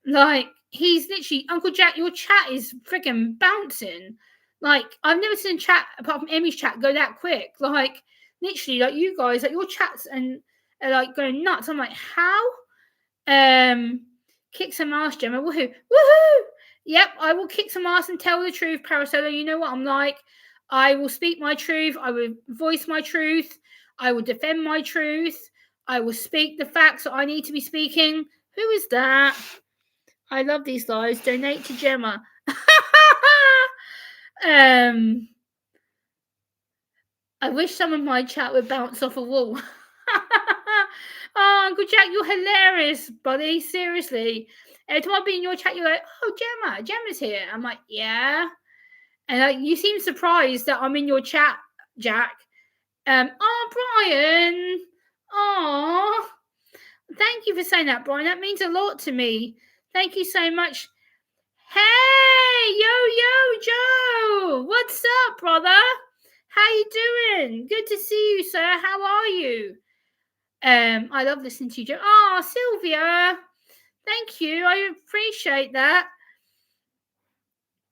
Like, he's literally, Uncle Jack, your chat is freaking bouncing. Like, I've never seen chat apart from Emmy's chat go that quick. Like, literally, like, you guys, like, your chats and are like going nuts. I'm like, how? Kick some ass, Gemma. Woohoo! Woohoo! Yep, I will kick some ass and tell the truth, Parasola. You know what I'm like. I will speak my truth. I will voice my truth. I will defend my truth. I will speak the facts that I need to be speaking. Who is that? I love these lives. Donate to Gemma. I wish some of my chat would bounce off a wall. Oh, Uncle Jack, you're hilarious, buddy. Seriously. Every time I be in your chat, you're like, oh, Gemma's here. I'm like, yeah. And like, you seem surprised that I'm in your chat, Jack. Oh, Brian. Oh, thank you for saying that, Brian. That means a lot to me. Thank you so much. Hey, yo, Joe. What's up, brother? How you doing? Good to see you, sir. How are you? I love listening to you, Joe. Oh, Sylvia. Thank you. I appreciate that.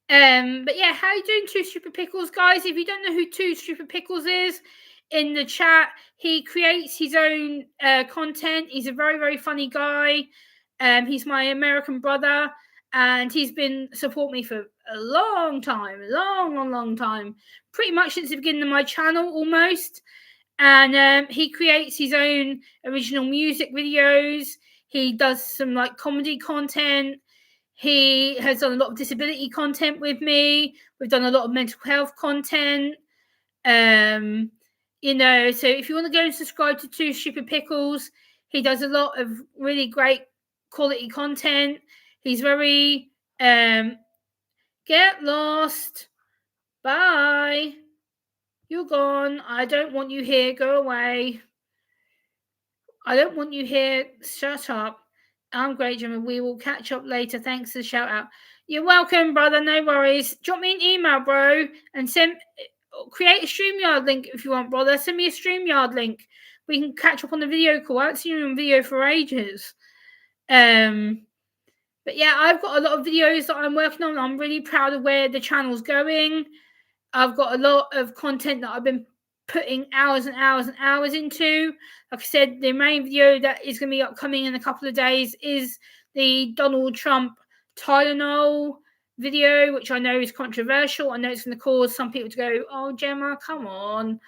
But yeah, how you doing, Two Stupid Pickles, guys? If you don't know who Two Stupid Pickles is, in the chat, he creates his own content. He's a very, very funny guy. He's my American brother, and he's been supporting me for a long time, long time, pretty much since the beginning of my channel, almost. And he creates his own original music videos. He does some like comedy content. He has done a lot of disability content with me. We've done a lot of mental health content. You know, so if you want to go and subscribe to Two Stupid Pickles, he does a lot of really great quality content. He's very get lost. Bye. You're gone. I don't want you here. Go away. I don't want you here. Shut up. I'm great, Jimmy. We will catch up later. Thanks for the shout out. You're welcome, brother. No worries. Drop me an email, bro, and create a StreamYard link if you want, brother. Send me a StreamYard link. We can catch up on the video call. I haven't seen you on video for ages. But yeah, I've got a lot of videos that I'm working on. I'm really proud of where the channel's going. I've got a lot of content that I've been putting hours and hours and hours into. Like I said, the main video that is going to be upcoming in a couple of days is the Donald Trump Tylenol video, which I know is controversial. I know it's going to cause some people to go, oh, Gemma, come on.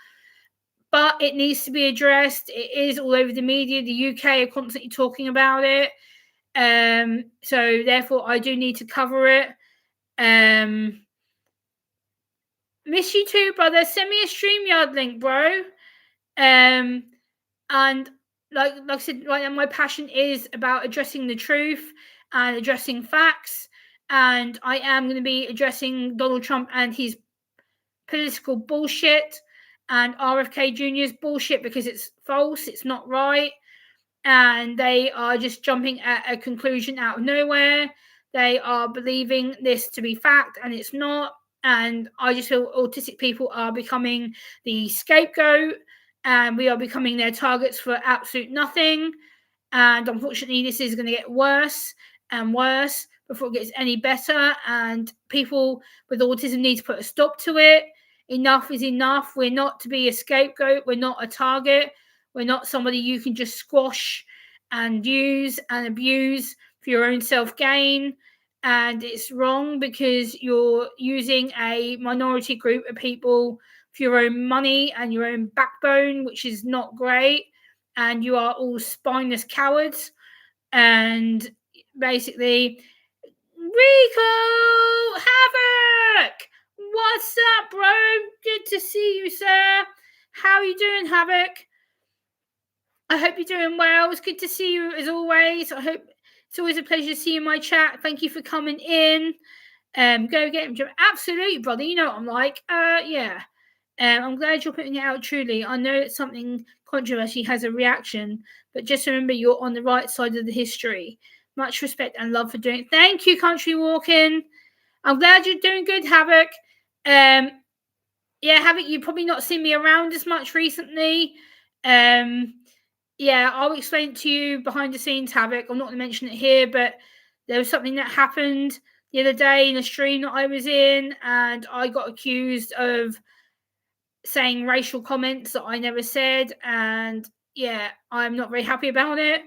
But it needs to be addressed. It is all over the media. The UK are constantly talking about it. So therefore, I do need to cover it. Miss you too, brother. Send me a StreamYard link, bro. And like I said, right now, my passion is about addressing the truth and addressing facts. And I am going to be addressing Donald Trump and his political bullshit and RFK Jr.'s bullshit because it's false, it's not right. And they are just jumping at a conclusion out of nowhere. They are believing this to be fact and it's not. And I just feel autistic people are becoming the scapegoat and we are becoming their targets for absolute nothing. And unfortunately, this is going to get worse and worse before it gets any better. And people with autism need to put a stop to it. Enough is enough. We're not to be a scapegoat. We're not a target. We're not somebody you can just squash and use and abuse for your own self-gain. And it's wrong because you're using a minority group of people for your own money and your own backbone, which is not great. And you are all spineless cowards. And basically, Rico Havoc! What's up, bro? Good to see you, sir. How are you doing, Havoc? I hope you're doing well. It's good to see you as always. I hope it's always a pleasure to see you in my chat. Thank you for coming in. Go get him. Absolutely, brother. You know what I'm like. Yeah. I'm glad you're putting it out truly. I know it's something controversy has a reaction, but just remember you're on the right side of the history. Much respect and love for doing it. Thank you, Country Walking. I'm glad you're doing good, Havoc. Yeah, Havoc, you've probably not seen me around as much recently. Yeah, I'll explain it to you behind the scenes, Havoc. I'm not going to mention it here, but there was something that happened the other day in a stream that I was in, and I got accused of saying racial comments that I never said, and yeah, I'm not very happy about it.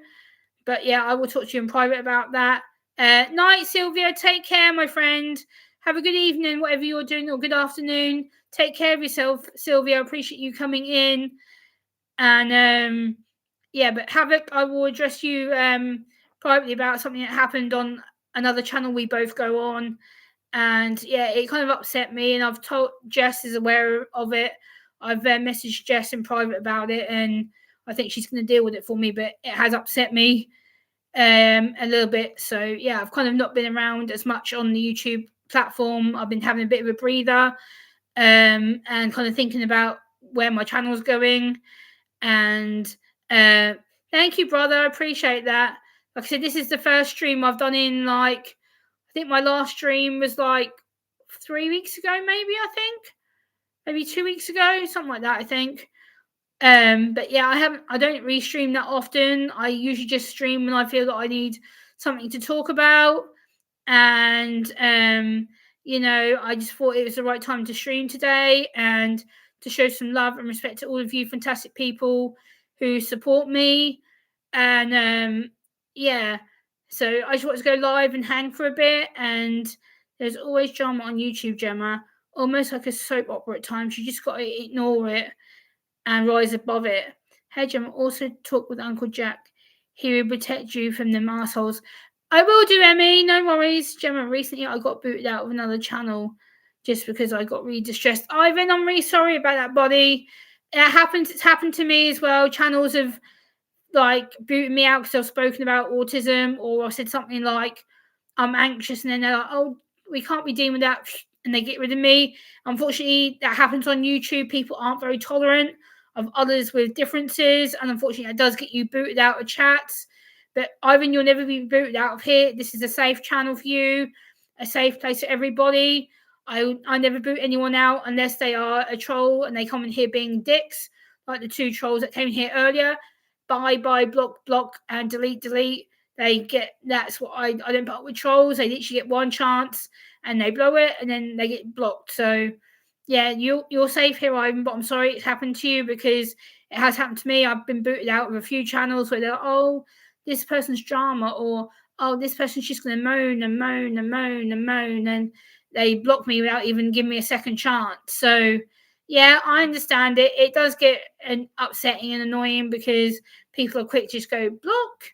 But yeah, I will talk to you in private about that. Night, Sylvia. Take care, my friend. Have a good evening, whatever you're doing, or good afternoon. Take care of yourself, Sylvia. I appreciate you coming in. And yeah, but Havoc, I will address you privately about something that happened on another channel we both go on. And yeah, it kind of upset me, and I've told Jess is aware of it. I've messaged Jess in private about it, and I think she's going to deal with it for me, but it has upset me a little bit. So yeah, I've kind of not been around as much on the YouTube platform. I've been having a bit of a breather and kind of thinking about where my channel's going. And thank you, brother. I appreciate that. Like I said, this is the first stream I've done in like, I think my last stream was like 3 weeks ago, maybe 2 weeks ago, something like that, I think. But yeah, I don't restream that often. I usually just stream when I feel that I need something to talk about. And you know, I just thought it was the right time to stream today and to show some love and respect to all of you fantastic people who support me. And yeah, so I just want to go live and hang for a bit. And there's always drama on YouTube, Gemma, almost like a soap opera at times. You just got to ignore it and rise above it. Hey, Gemma, also talk with Uncle Jack. He will protect you from them assholes. I will do, Emmy. No worries. Gemma, recently I got booted out of another channel just because I got really distressed. Ivan, I'm really sorry about that, buddy. It happens. It's happened to me as well. Channels have like booted me out because I've spoken about autism, or I said something like I'm anxious, and then they're like, oh, we can't be dealing with that, and they get rid of me. Unfortunately, that happens on YouTube. People aren't very tolerant of others with differences, and unfortunately that does get you booted out of chats. But Ivan, you'll never be booted out of here. This is a safe channel for you, a safe place for everybody. I never boot anyone out unless they are a troll and they come in here being dicks, like the two trolls that came here earlier. Bye, block, and delete. They get, that's what I don't put up with trolls. They literally get one chance and they blow it and then they get blocked. So yeah, you're safe here, Ivan, but I'm sorry it's happened to you because it has happened to me. I've been booted out of a few channels where they're like, oh, this person's drama, or oh, this person's just going to moan and they block me without even giving me a second chance. So yeah, I understand it. It does get upsetting and annoying because people are quick to just go block,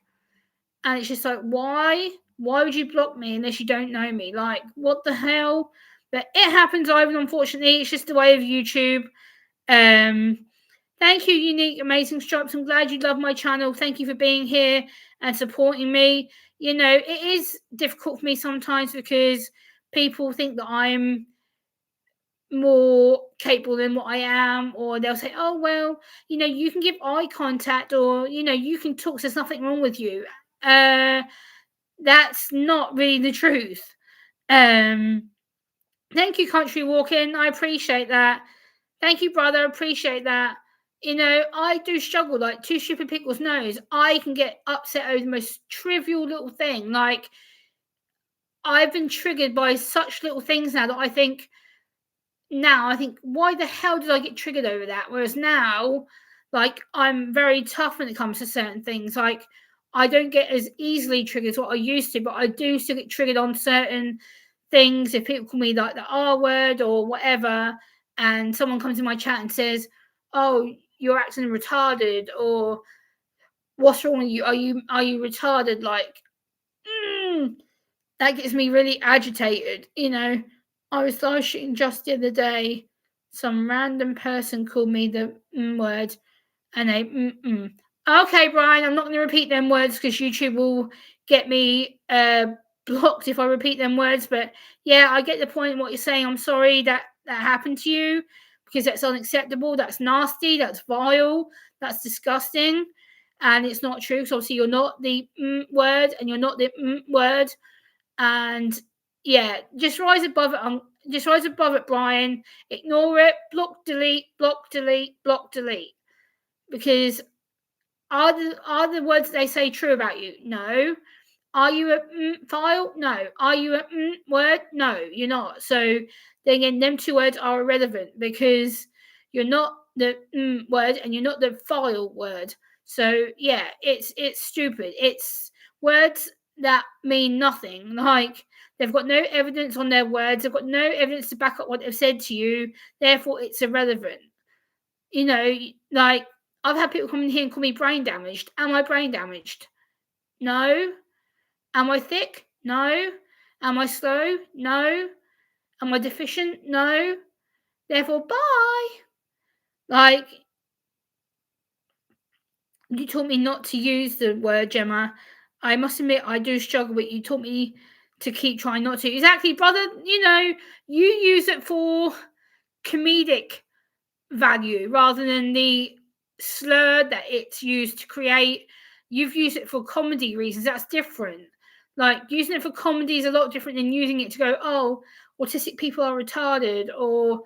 and it's just like, why would you block me unless you don't know me? Like, what the hell? But it happens, Ivan, unfortunately. It's just the way of YouTube. Thank you, Unique Amazing Stripes. I'm glad you love my channel. Thank you for being here and supporting me. You know, it is difficult for me sometimes because people think that I'm more capable than what I am, or they'll say, oh, well, you know, you can give eye contact, or, you know, you can talk, so there's nothing wrong with you. That's not really the truth. Thank you, Country Walking. I appreciate that. Thank you, brother. Appreciate that. You know, I do struggle, like Two Stupid Pickles knows. I can get upset over the most trivial little thing. Like, I've been triggered by such little things now that I think, why the hell did I get triggered over that? Whereas now, like, I'm very tough when it comes to certain things. Like, I don't get as easily triggered as what I used to, but I do still get triggered on certain things. If people call me like the R word or whatever, and someone comes in my chat and says, oh, you're acting retarded, or what's wrong with you? Are you retarded? Like, that gets me really agitated. You know, I was shooting just the other day. Some random person called me the word and a Okay, Brian, I'm not going to repeat them words because YouTube will get me blocked if I repeat them words. But yeah, I get the point in what you're saying. I'm sorry that happened to you because that's unacceptable. That's nasty. That's vile. That's disgusting. And it's not true. So obviously you're not the word and you're not the word. And yeah, just rise above it. Just rise above it, Brian. Ignore it. Block, delete, block, delete, block, delete. Because are the words they say true about you? No. Are you a file? No. Are you a word? No, you're not. So then again, them two words are irrelevant because you're not the word and you're not the file word. So yeah, it's stupid. It's words that mean nothing. Like they've got no evidence on their words. They've got no evidence to back up what they've said to you. Therefore, it's irrelevant. You know, like I've had people come in here and call me brain damaged. Am I brain damaged? No. Am I thick? No. Am I slow? No. Am I deficient? No. Therefore, bye. Like, you taught me not to use the word, Gemma. I must admit, I do struggle with it. You taught me to keep trying not to. Exactly, brother. You know, you use it for comedic value rather than the slur that it's used to create. You've used it for comedy reasons. That's different. Like using it for comedy is a lot different than using it to go, oh, autistic people are retarded or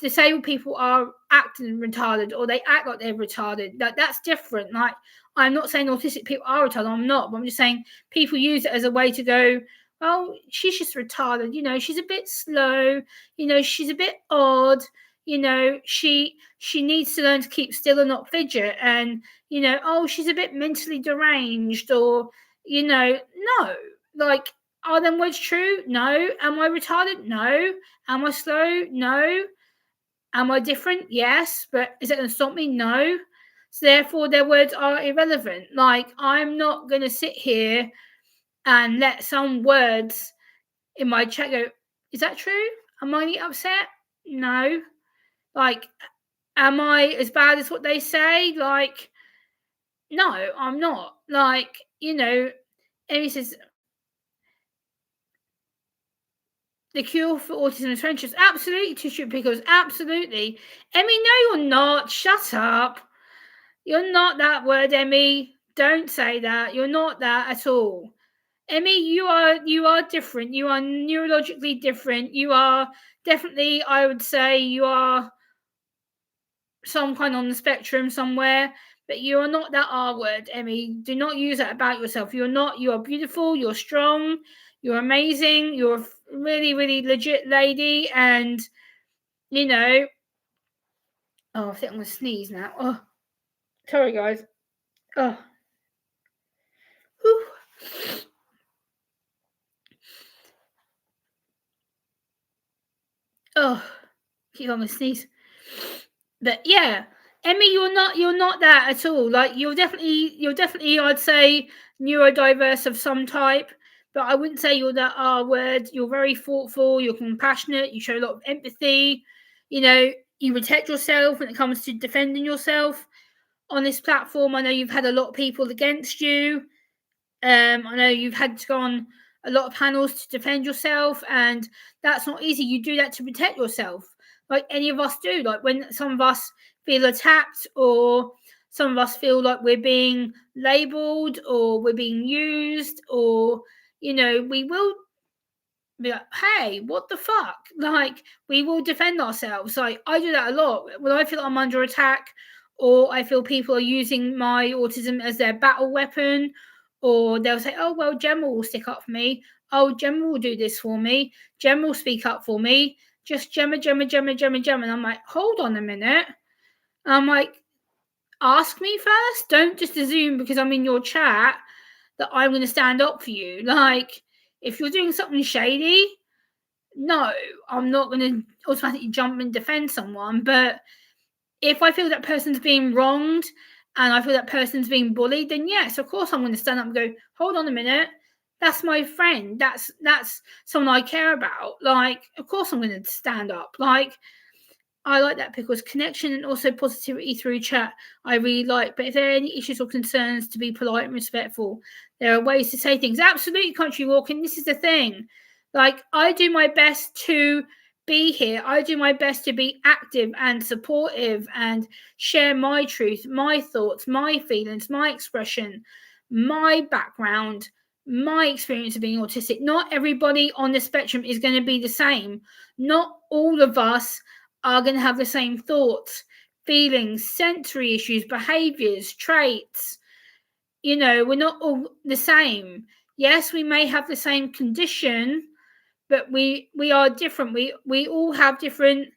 disabled people are acting retarded or they act like they're retarded. That's different. Like I'm not saying autistic people are retarded. I'm not. But I'm just saying people use it as a way to go, well, she's just retarded. You know, she's a bit slow. You know, she's a bit odd. You know, she needs to learn to keep still and not fidget. And you know, oh, she's a bit mentally deranged. Or you know, no, like. Are them words true? No. Am I retarded? No. Am I slow? No. Am I different? Yes. But is it going to stop me? No. So therefore, their words are irrelevant. Like, I'm not going to sit here and let some words in my chat go, is that true? Am I upset? No. Like, am I as bad as what they say? Like, no, I'm not. Like, you know, Amy says, the cure for autism is friendships. Absolutely, tissue pickles. Absolutely. Emmy, no, you're not. Shut up. You're not that word, Emmy. Don't say that. You're not that at all. Emmy, you are different. You are neurologically different. You are definitely, I would say, you are some kind on the spectrum somewhere. But you are not that R word, Emmy. Do not use that about yourself. You're not. You are beautiful. You're strong. You're amazing. You're a really, really legit lady. And, you know, oh, I think I'm going to sneeze now. Oh, sorry, guys. Oh. Whew. Oh, keep on going to sneeze. But yeah, Emmy, you're not that at all. Like you're definitely I'd say neurodiverse of some type, but I wouldn't say you're that R word. You're very thoughtful, you're compassionate, you show a lot of empathy, you know, you protect yourself when it comes to defending yourself. On this platform, I know you've had a lot of people against you. I know you've had to go on a lot of panels to defend yourself, and that's not easy. You do that to protect yourself, like any of us do. Like when some of us feel attacked, or some of us feel like we're being labeled, or we're being used, or you know, we will be like, hey, what the fuck? Like, we will defend ourselves. Like, I do that a lot. When I feel I'm under attack, or I feel people are using my autism as their battle weapon, or they'll say, oh, well, Gemma will stick up for me. Oh, Gemma will do this for me. Gemma will speak up for me. Just Gemma, Gemma, Gemma, Gemma, Gemma. And I'm like, hold on a minute. I'm like, ask me first. Don't just assume because I'm in your chat that I'm going to stand up for you. Like, if you're doing something shady, no, I'm not going to automatically jump and defend someone. But if I feel that person's being wronged and I feel that person's being bullied, then yes, of course I'm going to stand up and go, hold on a minute. That's my friend. That's someone I care about. Like, of course I'm going to stand up. Like, I like that because connection and also positivity through chat I really like. But if there are any issues or concerns, to be polite and respectful. There are ways to say things. Absolutely, country walking. This is the thing. Like, I do my best to be here. I do my best to be active and supportive and share my truth, my thoughts, my feelings, my expression, my background, my experience of being autistic. Not everybody on the spectrum is going to be the same. Not all of us are going to have the same thoughts, feelings, sensory issues, behaviors, traits. You know, we're not all the same. Yes, we may have the same condition, but we are different. We all have different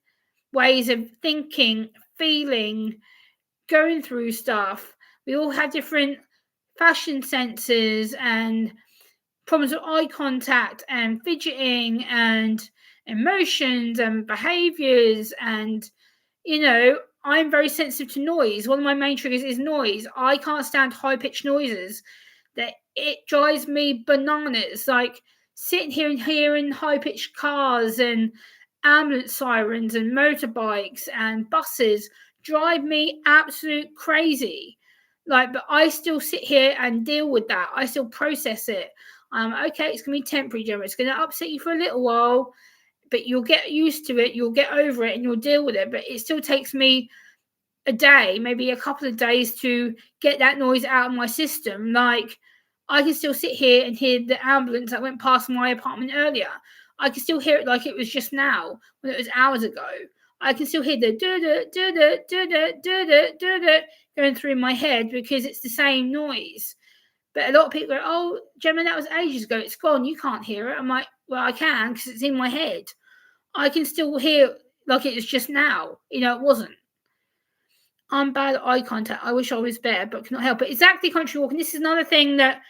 ways of thinking, feeling, going through stuff. We all have different fashion senses and problems with eye contact and fidgeting and emotions and behaviors. And you know, I'm very sensitive to noise. One of my main triggers is noise. I can't stand high pitched noises. That it drives me bananas. Like sitting here and hearing high pitched cars and ambulance sirens and motorbikes and buses drive me absolute crazy. Like, but I still sit here and deal with that. I still process it. Okay, it's gonna be temporary, Gemma. It's gonna upset you for a little while, but you'll get used to it, you'll get over it, and you'll deal with it. But it still takes me a day, maybe a couple of days to get that noise out of my system. Like, I can still sit here and hear the ambulance that went past my apartment earlier. I can still hear it like it was just now when it was hours ago. I can still hear the going through my head because it's the same noise. But a lot of people go, "Oh, Gemma, that was ages ago. It's gone. You can't hear it." I'm like, "Well, I can because it's in my head. I can still hear like it was just now. You know, it wasn't." I'm bad at eye contact. I wish I was better, but cannot help it. Exactly, country walking. This is another thing that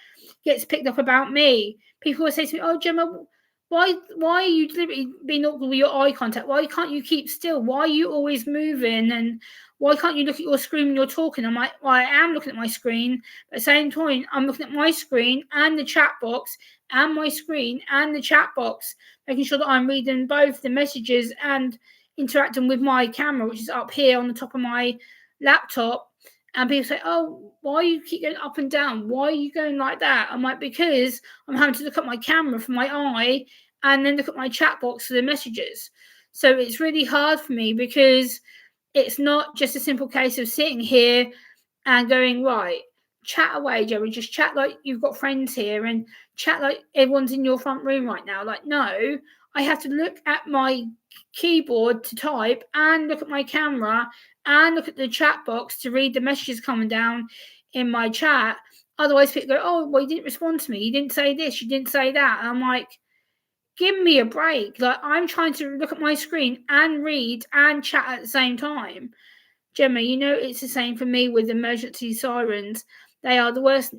gets picked up about me. People will say to me, "Oh, Gemma, why are you deliberately being awkward with your eye contact? Why can't you keep still? Why are you always moving? And why can't you look at your screen when you're talking?" I'm like, "Well, I am looking at my screen. But at the same time, I'm looking at my screen and the chat box and my screen and the chat box, making sure that I'm reading both the messages and interacting with my camera, which is up here on the top of my laptop." And people say, "Oh, why you keep going up and down? Why are you going like that?" I'm like, "Because I'm having to look at my camera for my eye and then look at my chat box for the messages." So it's really hard for me because it's not just a simple case of sitting here and going, "Right, chat away, Jerry, just chat like you've got friends here and chat like everyone's in your front room right now." Like, no, I have to look at my keyboard to type and look at my camera and look at the chat box to read the messages coming down in my chat. Otherwise, people go, "Oh, well, you didn't respond to me. You didn't say this. You didn't say that." And I'm like, give me a break. Like, I'm trying to look at my screen and read and chat at the same time. Gemma, you know it's the same for me with emergency sirens. They are the worst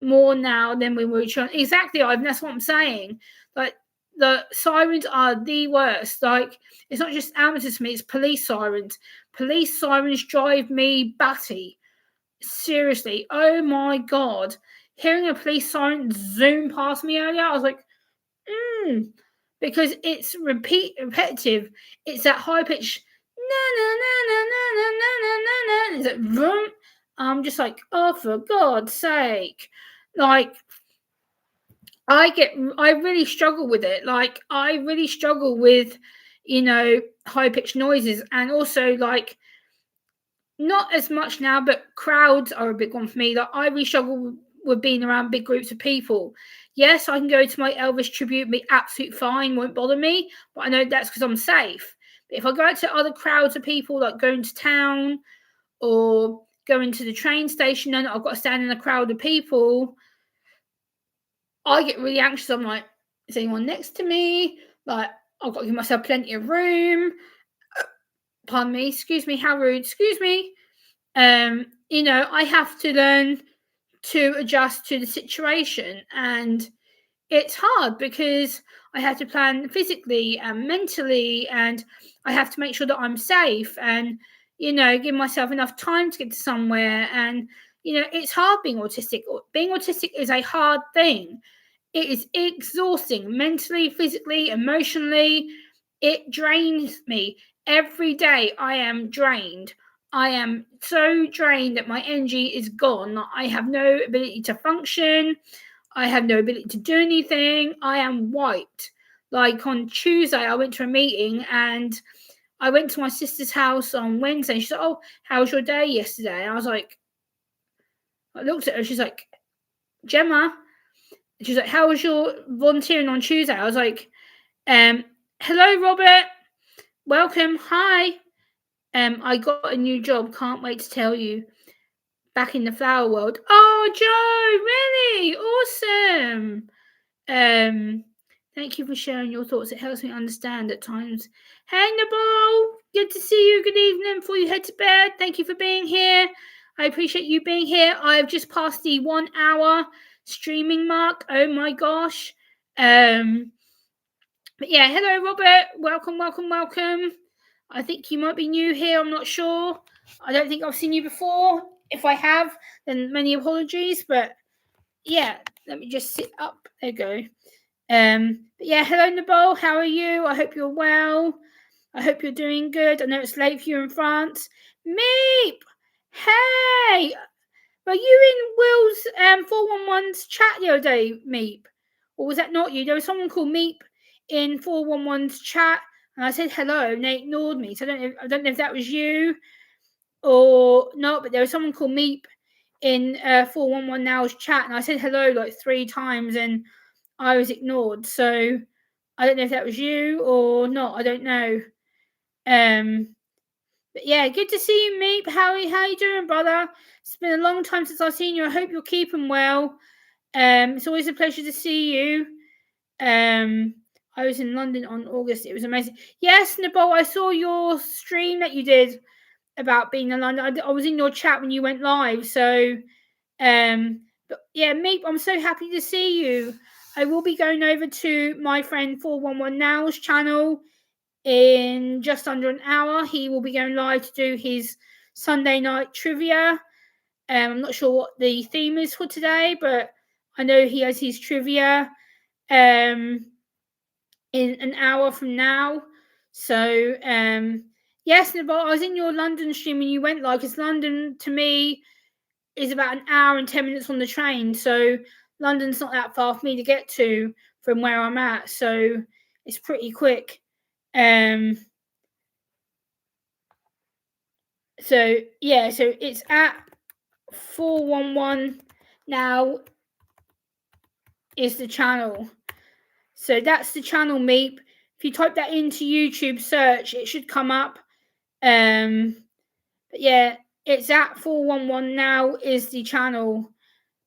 more now than when we were trying. Exactly, Ivan. That's what I'm saying. Like, the sirens are the worst. Like, it's not just amateurs for me, it's police sirens. Police sirens drive me batty. Seriously. Oh my God. Hearing a police siren zoom past me earlier, I was like, because it's repetitive. It's that high pitch na na na na na na na na na. It's like vroom. I'm just like, oh, for God's sake. Like, I really struggle with it. Like, I really struggle with, you know, high pitched noises. And also, like, not as much now, but crowds are a big one for me. Like, I really struggle with being around big groups of people. Yes, I can go to my Elvis tribute and be absolutely fine, won't bother me, but I know that's because I'm safe. But if I go out to other crowds of people, like going to town or going to the train station and I've got to stand in a crowd of people, I get really anxious. I'm like, is anyone next to me? Like, I've got to give myself plenty of room. Pardon me, excuse me, how rude, excuse me. You know, I have to learn to adjust to the situation, and it's hard because I have to plan physically and mentally, and I have to make sure that I'm safe and, you know, give myself enough time to get to somewhere. And, you know, it's hard being autistic. Being autistic is a hard thing. It is exhausting mentally, physically, emotionally. It drains me. every day I am drained. I am so drained that my energy is gone. I have no ability to function. I have no ability to do anything. I am wiped. Like on Tuesday, I went to a meeting and I went to my sister's house on Wednesday. She said, "Oh, how was your day yesterday?" And I was like, I looked at her. She's like, "Gemma." She's like, "How was your volunteering on Tuesday?" I was like, "Hello, Robert. Welcome. Hi. I got a new job. Can't wait to tell you. Back in the flower world." Oh, Joe, really awesome. Thank you for sharing your thoughts. It helps me understand at times. Hey, Nabal, good to see you. Good evening before you head to bed. Thank you for being here. I appreciate you being here. I've just passed the 1 hour streaming mark. Oh my gosh. But yeah, hello, Robert. Welcome, welcome, welcome. I think you might be new here. I'm not sure. I don't think I've seen you before. If I have, then many apologies. But yeah, let me just sit up. There you go. But yeah, hello, Nabal. How are you? I hope you're well. I hope you're doing good. I know it's late for you in France. Meep! Hey! Were you in Will's 411's chat the other day, Meep? Or was that not you? There was someone called Meep in 411's chat, and I said hello, and they ignored me. So I don't know if that was you or not, but there was someone called Meep in 411 Now's chat, and I said hello like 3 times, and I was ignored. So I don't know if that was you or not. I don't know. But yeah, good to see you, Meep. How you doing, brother? It's been a long time since I've seen you. I hope you're keeping well. It's always a pleasure to see you. I was in London on August. It was amazing. Yes, Nabal, I saw your stream that you did about being in London. I was in your chat when you went live. So, but yeah, Meep, I'm so happy to see you. I will be going over to my friend 411 Now's channel in just under an hour. He will be going live to do his Sunday night trivia. I'm not sure what the theme is for today, but I know he has his trivia in an hour from now. So yes, Nabal, I was in your London stream and you went live, because London to me is about an hour and 10 minutes on the train. So London's not that far for me to get to from where I'm at. So it's pretty quick. So yeah, so it's at 411 now is the channel. So that's the channel, Meep. If you type that into YouTube search, it should come up. But yeah, it's at 411 now is the channel.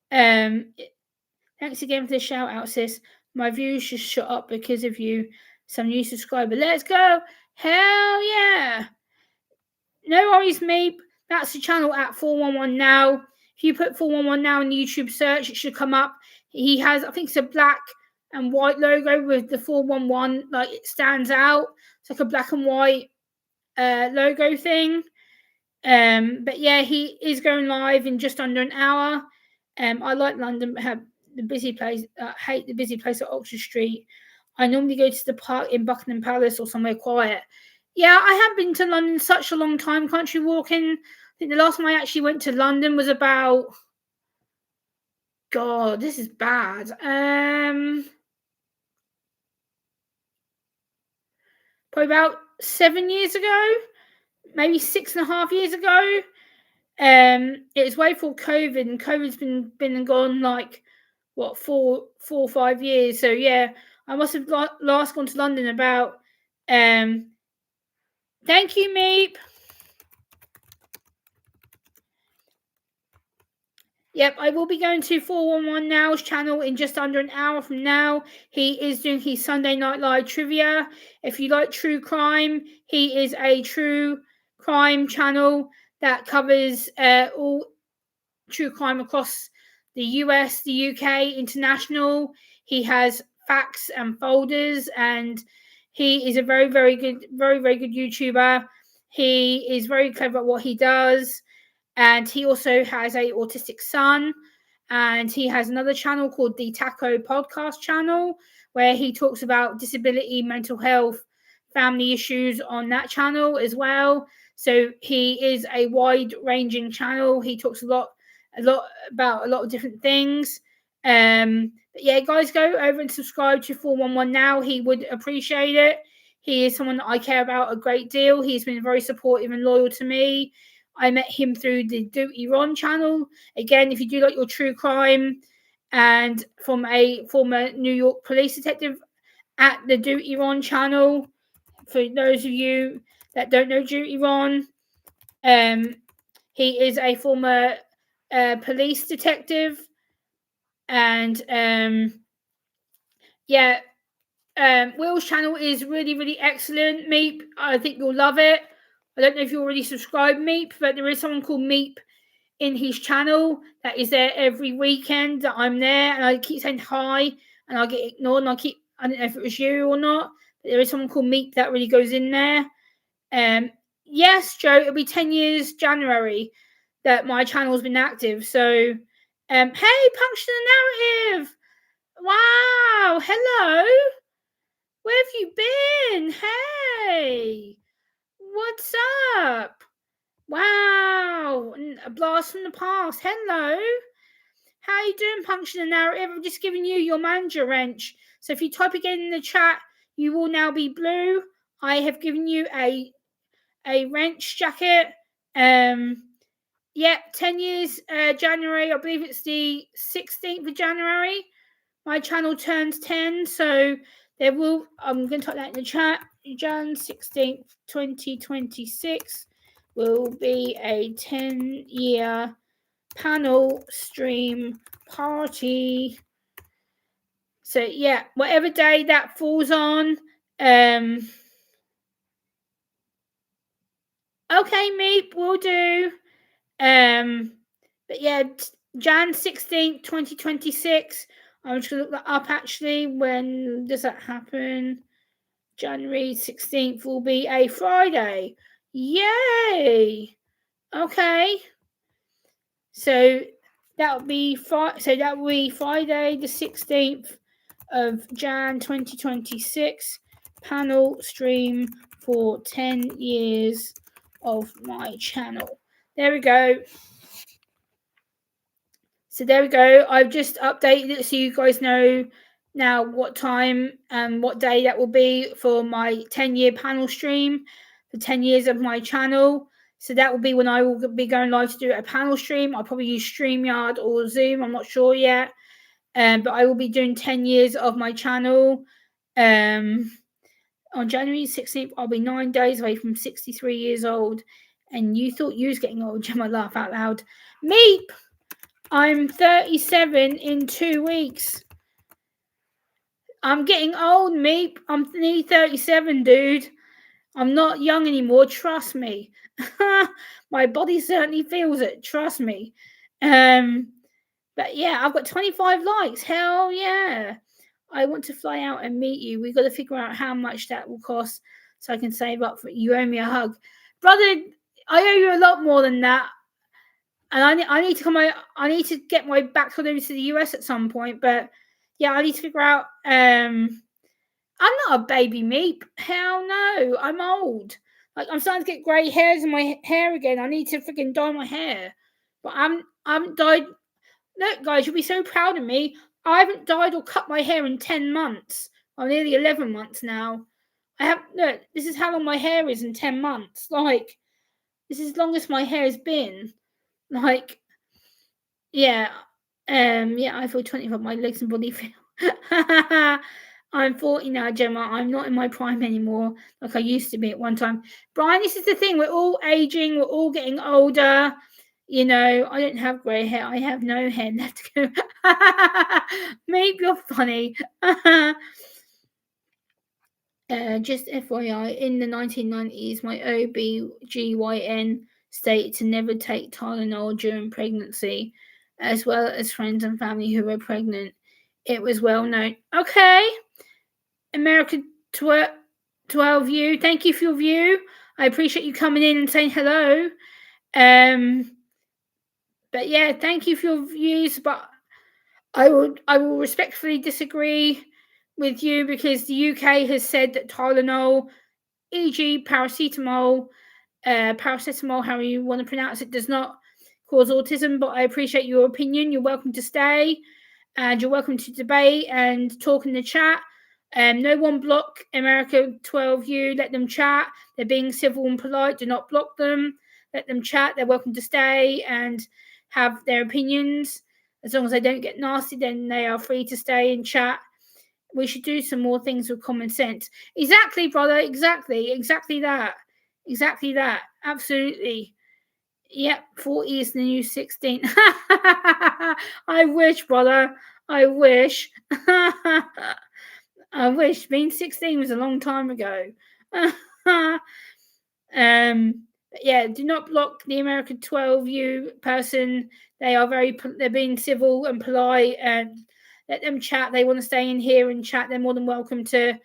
Thanks again for the shout out, sis. My views just shut up because of you. Some new subscriber. Let's go. Hell yeah. No worries, Meep. That's the channel at 411 now. If you put 411 now in YouTube search, it should come up. He has, I think it's a black and white logo with the 411, like it stands out. It's like a black and white logo thing. But yeah, he is going live in just under an hour. I like London, but have the busy place. Hate the busy place at Oxford Street. I normally go to the park in Buckingham Palace or somewhere quiet. Yeah, I have been to London such a long time, country walking. I think the last time I actually went to London was about, God, this is bad. Probably about 7 years ago, maybe 6.5 years ago. It was way before COVID, and COVID's been and gone like what 4 or 5 years. So yeah, I must have last gone to London about. Thank you, Meep. Yep, I will be going to 411 Now's channel in just under an hour from now. He is doing his Sunday Night Live trivia. If you like true crime, he is a true crime channel that covers all true crime across the US, the UK, international. He has facts and folders, and he is a very, very good YouTuber. He is very clever at what he does. And he also has a autistic son, and he has another channel called the Taco Podcast channel, where he talks about disability, mental health, family issues on that channel as well. So he is a wide-ranging channel. He talks a lot about a lot of different things. But yeah, guys, go over and subscribe to 411 now. He would appreciate it. He is someone that I care about a great deal. He's been very supportive and loyal to me. I met him through the Duty Ron channel. Again, if you do like your true crime, and from a former New York police detective at the Duty Ron channel. For those of you that don't know Duty Ron, he is a former police detective, and Will's channel is really, really excellent. Meep, I think you'll love it. I don't know if you already subscribed, Meep, but there is someone called Meep in his channel that is there every weekend that I'm there, and I keep saying hi and I get ignored, and I don't know if it was you or not, but there is someone called Meep that really goes in there. Yes, Joe, it'll be 10 years January that my channel's been active. So hey, Puncture the Narrative. Wow, hello. Where have you been? Hey, what's up? Wow, a blast from the past. Hello. How you doing, Puncture the Narrative? I've just given you your manager wrench. So if you type again in the chat, you will now be blue. I have given you a wrench jacket. 10 years January. I believe it's the 16th of January. My channel turns 10, so there will, I'm going to type that in the chat, Jan 16th, 2026 will be a 10-year panel stream party. So yeah, whatever day that falls on. Okay, Meep, we'll do. But yeah, Jan 16th, 2026. I'm just going to look that up actually. When does that happen? January 16th will be a Friday. Yay! Okay. So that will be Friday the 16th of Jan 2026. Panel stream for 10 years of my channel. There we go. So there we go. I've just updated it so you guys know now what time and what day that will be for my 10-year panel stream for 10 years of my channel. So that will be when I will be going live to do a panel stream. I'll probably use StreamYard or Zoom. I'm not sure yet. But I will be doing 10 years of my channel. On January 16th, I'll be 9 days away from 63 years old. And you thought you was getting old. Gemma, laugh out loud. Meep! I'm 37 in 2 weeks. I'm getting old, Meep. I'm nearly 37, dude. I'm not young anymore, trust me. My body certainly feels it, trust me. But yeah, I've got 25 likes. Hell yeah. I want to fly out and meet you. We've got to figure out how much that will cost so I can save up for it. You owe me a hug. Brother, I owe you a lot more than that. And I need to I need to get my back over to the US at some point. But yeah, I need to figure out. I'm not a baby Meep. Hell no, I'm old. Like I'm starting to get grey hairs in my hair again. I need to freaking dye my hair. But I haven't dyed. Look, guys, you'll be so proud of me. I haven't dyed or cut my hair in 10 months. Well, nearly 11 months now. Look. This is how long my hair is in 10 months. Like this is as long as my hair has been. Like, yeah, I feel 25. My legs and body feel. I'm 40 now, Gemma. I'm not in my prime anymore, like I used to be at one time. Brian, this is the thing. We're all aging. We're all getting older. You know, I don't have grey hair. I have no hair left to go. Maybe you're funny. Just FYI, in the 1990s, my OBGYN stated to never take Tylenol during pregnancy, as well as friends and family who were pregnant. It was well known. Okay, America 12 view. Thank you for your view. I appreciate you coming in and saying hello. But yeah, thank you for your views. But I will respectfully disagree with you because the UK has said that Tylenol e.g., paracetamol, however you want to pronounce it, does not cause autism, but I appreciate your opinion. You're welcome to stay, and you're welcome to debate and talk in the chat. No one block America 12U. Let them chat. They're being civil and polite. Do not block them. Let them chat. They're welcome to stay and have their opinions. As long as they don't get nasty, then they are free to stay and chat. We should do some more things with common sense. Exactly, brother. Exactly that. Exactly that. Absolutely. Yep, 40 is the new 16. I wish, brother. I wish. I wish. Being 16 was a long time ago. But yeah, do not block the American 12U person. They're being civil and polite, and let them chat. They want to stay in here and chat. They're more than welcome to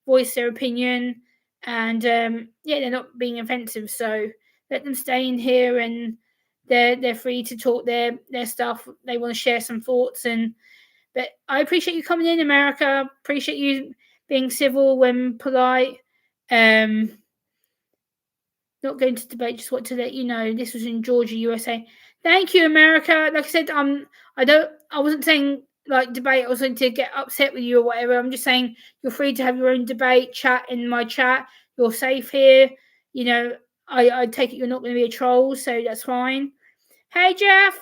voice their opinion. And yeah, they're not being offensive, so let them stay in here, and they're free to talk their stuff. They want to share some thoughts, but I appreciate you coming in, America. Appreciate you being civil and polite. Not going to debate, just want to let you know this was in Georgia, USA. Thank you, America. Like I said, I wasn't saying like debate, I was going to get upset with you or whatever. I'm just saying you're free to have your own debate, chat in my chat. You're safe here. You know, I take it you're not going to be a troll, so that's fine. Hey Jeff,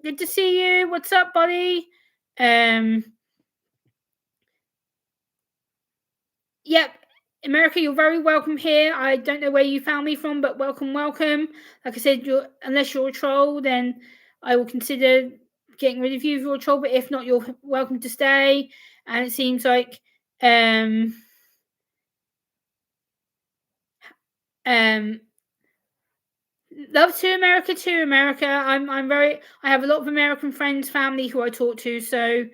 good to see you. What's up, buddy? Yep, America, you're very welcome here. I don't know where you found me from, but welcome. Like I said, unless you're a troll, then I will consider getting rid of you if you're a troll. But if not, you're welcome to stay. And it seems like love to America too, America. I have a lot of American friends, family who I talk to. So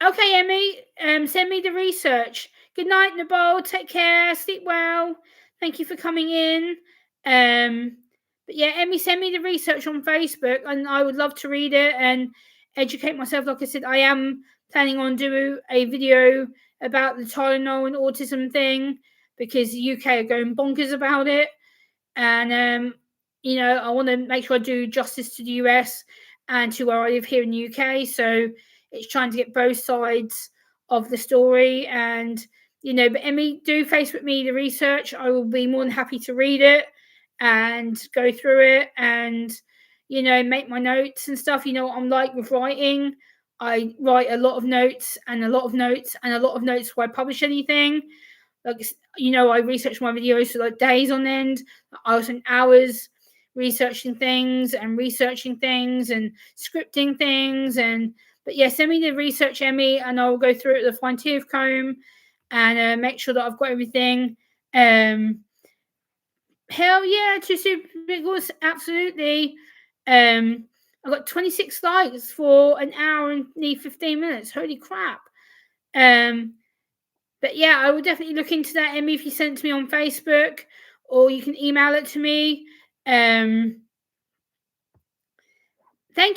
okay, Emmy, send me the research. Good night, Nabal. Take care. Sleep well. Thank you for coming in. But yeah, Emmy, send me the research on Facebook, and I would love to read it and educate myself. Like I said, I am planning on doing a video about the Tylenol and autism thing because the UK are going bonkers about it, and you know, I want to make sure I do justice to the US and to where I live here in the UK. So it's trying to get both sides of the story. And you know, but Emmy, do Facebook me the research. I will be more than happy to read it and go through it and you know, make my notes and stuff. You know what I'm like with writing. I write a lot of notes and a lot of notes and a lot of notes before I publish anything. Like, you know, I research my videos for like days on end. I spend hours researching things and scripting things. But yeah, send me the research, Emmy, and I'll go through it with a fine tooth comb and make sure that I've got everything. Hell yeah, to Super Biggles, absolutely. I got 26 likes for an hour and 15 minutes. Holy crap. But yeah, I will definitely look into that, Emmy, if you send it to me on Facebook, or you can email it to me. Thank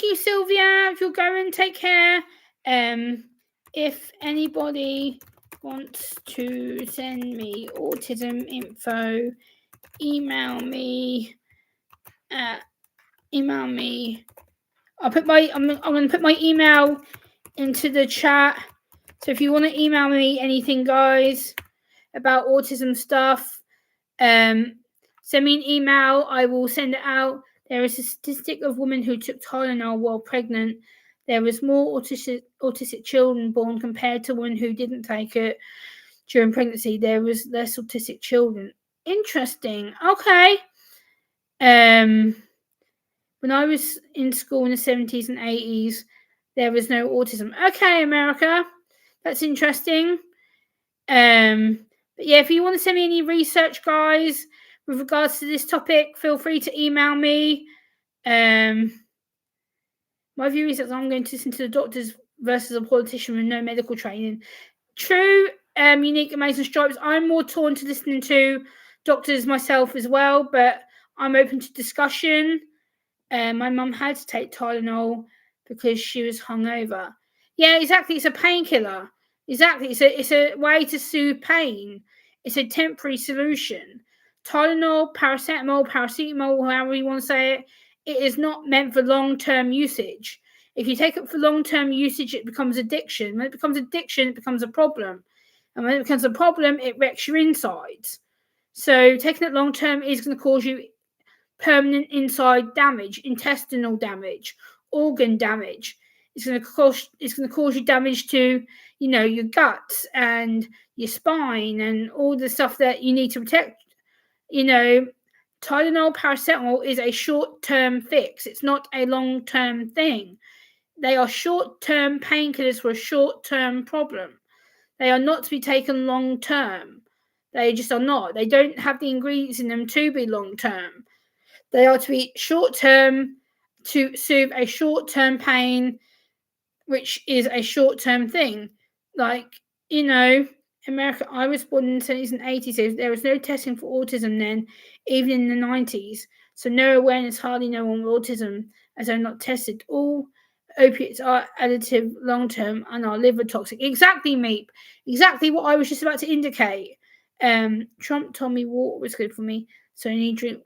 you, Sylvia. If you're going, take care. If anybody wants to send me autism info, email me. I'm going to put my email into the chat. So if you want to email me anything, guys, about autism stuff, send me an email. I will send it out. There is a statistic of women who took Tylenol while pregnant. There was more autistic children born compared to women who didn't take it during pregnancy. There was less autistic children. Interesting. Okay. When I was in school in the 70s and 80s, there was no autism. Okay, America. That's interesting. But yeah, if you want to send me any research, guys, with regards to this topic, feel free to email me. My view is that I'm going to listen to the doctors versus a politician with no medical training. True, Unique Amazing Stripes. I'm more torn to listening to doctors myself as well, but I'm open to discussion. My mum had to take Tylenol because she was hungover. Yeah, exactly. It's a painkiller. Exactly. It's a way to soothe pain. It's a temporary solution. Tylenol, paracetamol, however you want to say it is not meant for long-term usage. If you take it for long-term usage, it becomes addiction. When it becomes addiction, it becomes a problem. And when it becomes a problem, it wrecks your insides. So taking it long-term is going to cause you permanent inside damage, intestinal damage, organ damage. It's going to cause you damage to, your guts and your spine and all the stuff that you need to protect. Tylenol, paracetamol is a short-term fix. It's not a long-term thing. They are short-term painkillers for a short-term problem. They are not to be taken long-term. They just are not. They don't have the ingredients in them to be long-term. They are to be short-term to soothe a short-term pain, which is a short-term thing. America, I was born in the 70s and 80s. So there was no testing for autism then, even in the 90s. So no awareness, hardly no one with autism, as they're not tested. All opiates are additive long-term and are liver toxic. Exactly, Meep. Exactly what I was just about to indicate. Trump told me water was good for me, so I need to drink.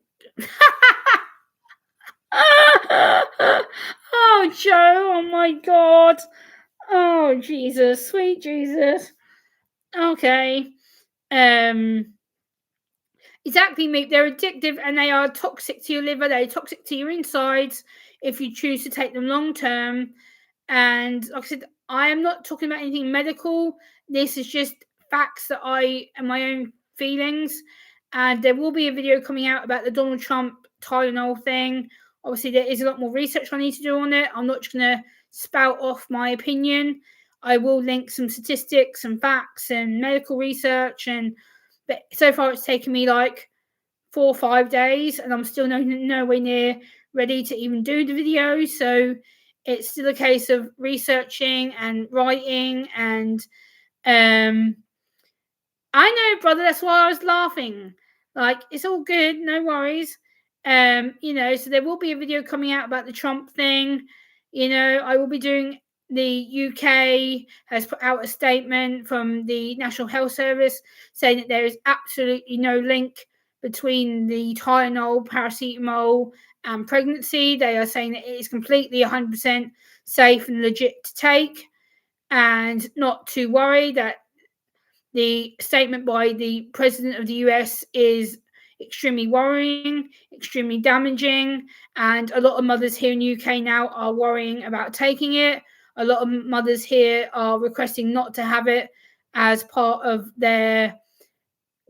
Oh, Joe, oh my God. Oh, Jesus, sweet Jesus. Okay. Exactly, mate. They're addictive and they are toxic to your liver. They're toxic to your insides if you choose to take them long term. And like I said, I am not talking about anything medical. This is just facts that I and my own feelings. And there will be a video coming out about the Donald Trump Tylenol thing. Obviously, there is a lot more research I need to do on it. I'm not just going to spout off my opinion. I will link some statistics and facts and medical research. But so far, it's taken me like 4 or 5 days, and I'm still nowhere near ready to even do the video. So it's still a case of researching and writing and I know, brother, that's why I was laughing. Like, it's all good, no worries. So there will be a video coming out about the Trump thing. I will be doing the UK has put out a statement from the National Health Service saying that there is absolutely no link between the Tylenol, paracetamol, and pregnancy. They are saying that it is completely 100% safe and legit to take, and not to worry that the statement by the president of the US is extremely worrying, extremely damaging, and a lot of mothers here in the UK now are worrying about taking it. A lot of mothers here are requesting not to have it as part of their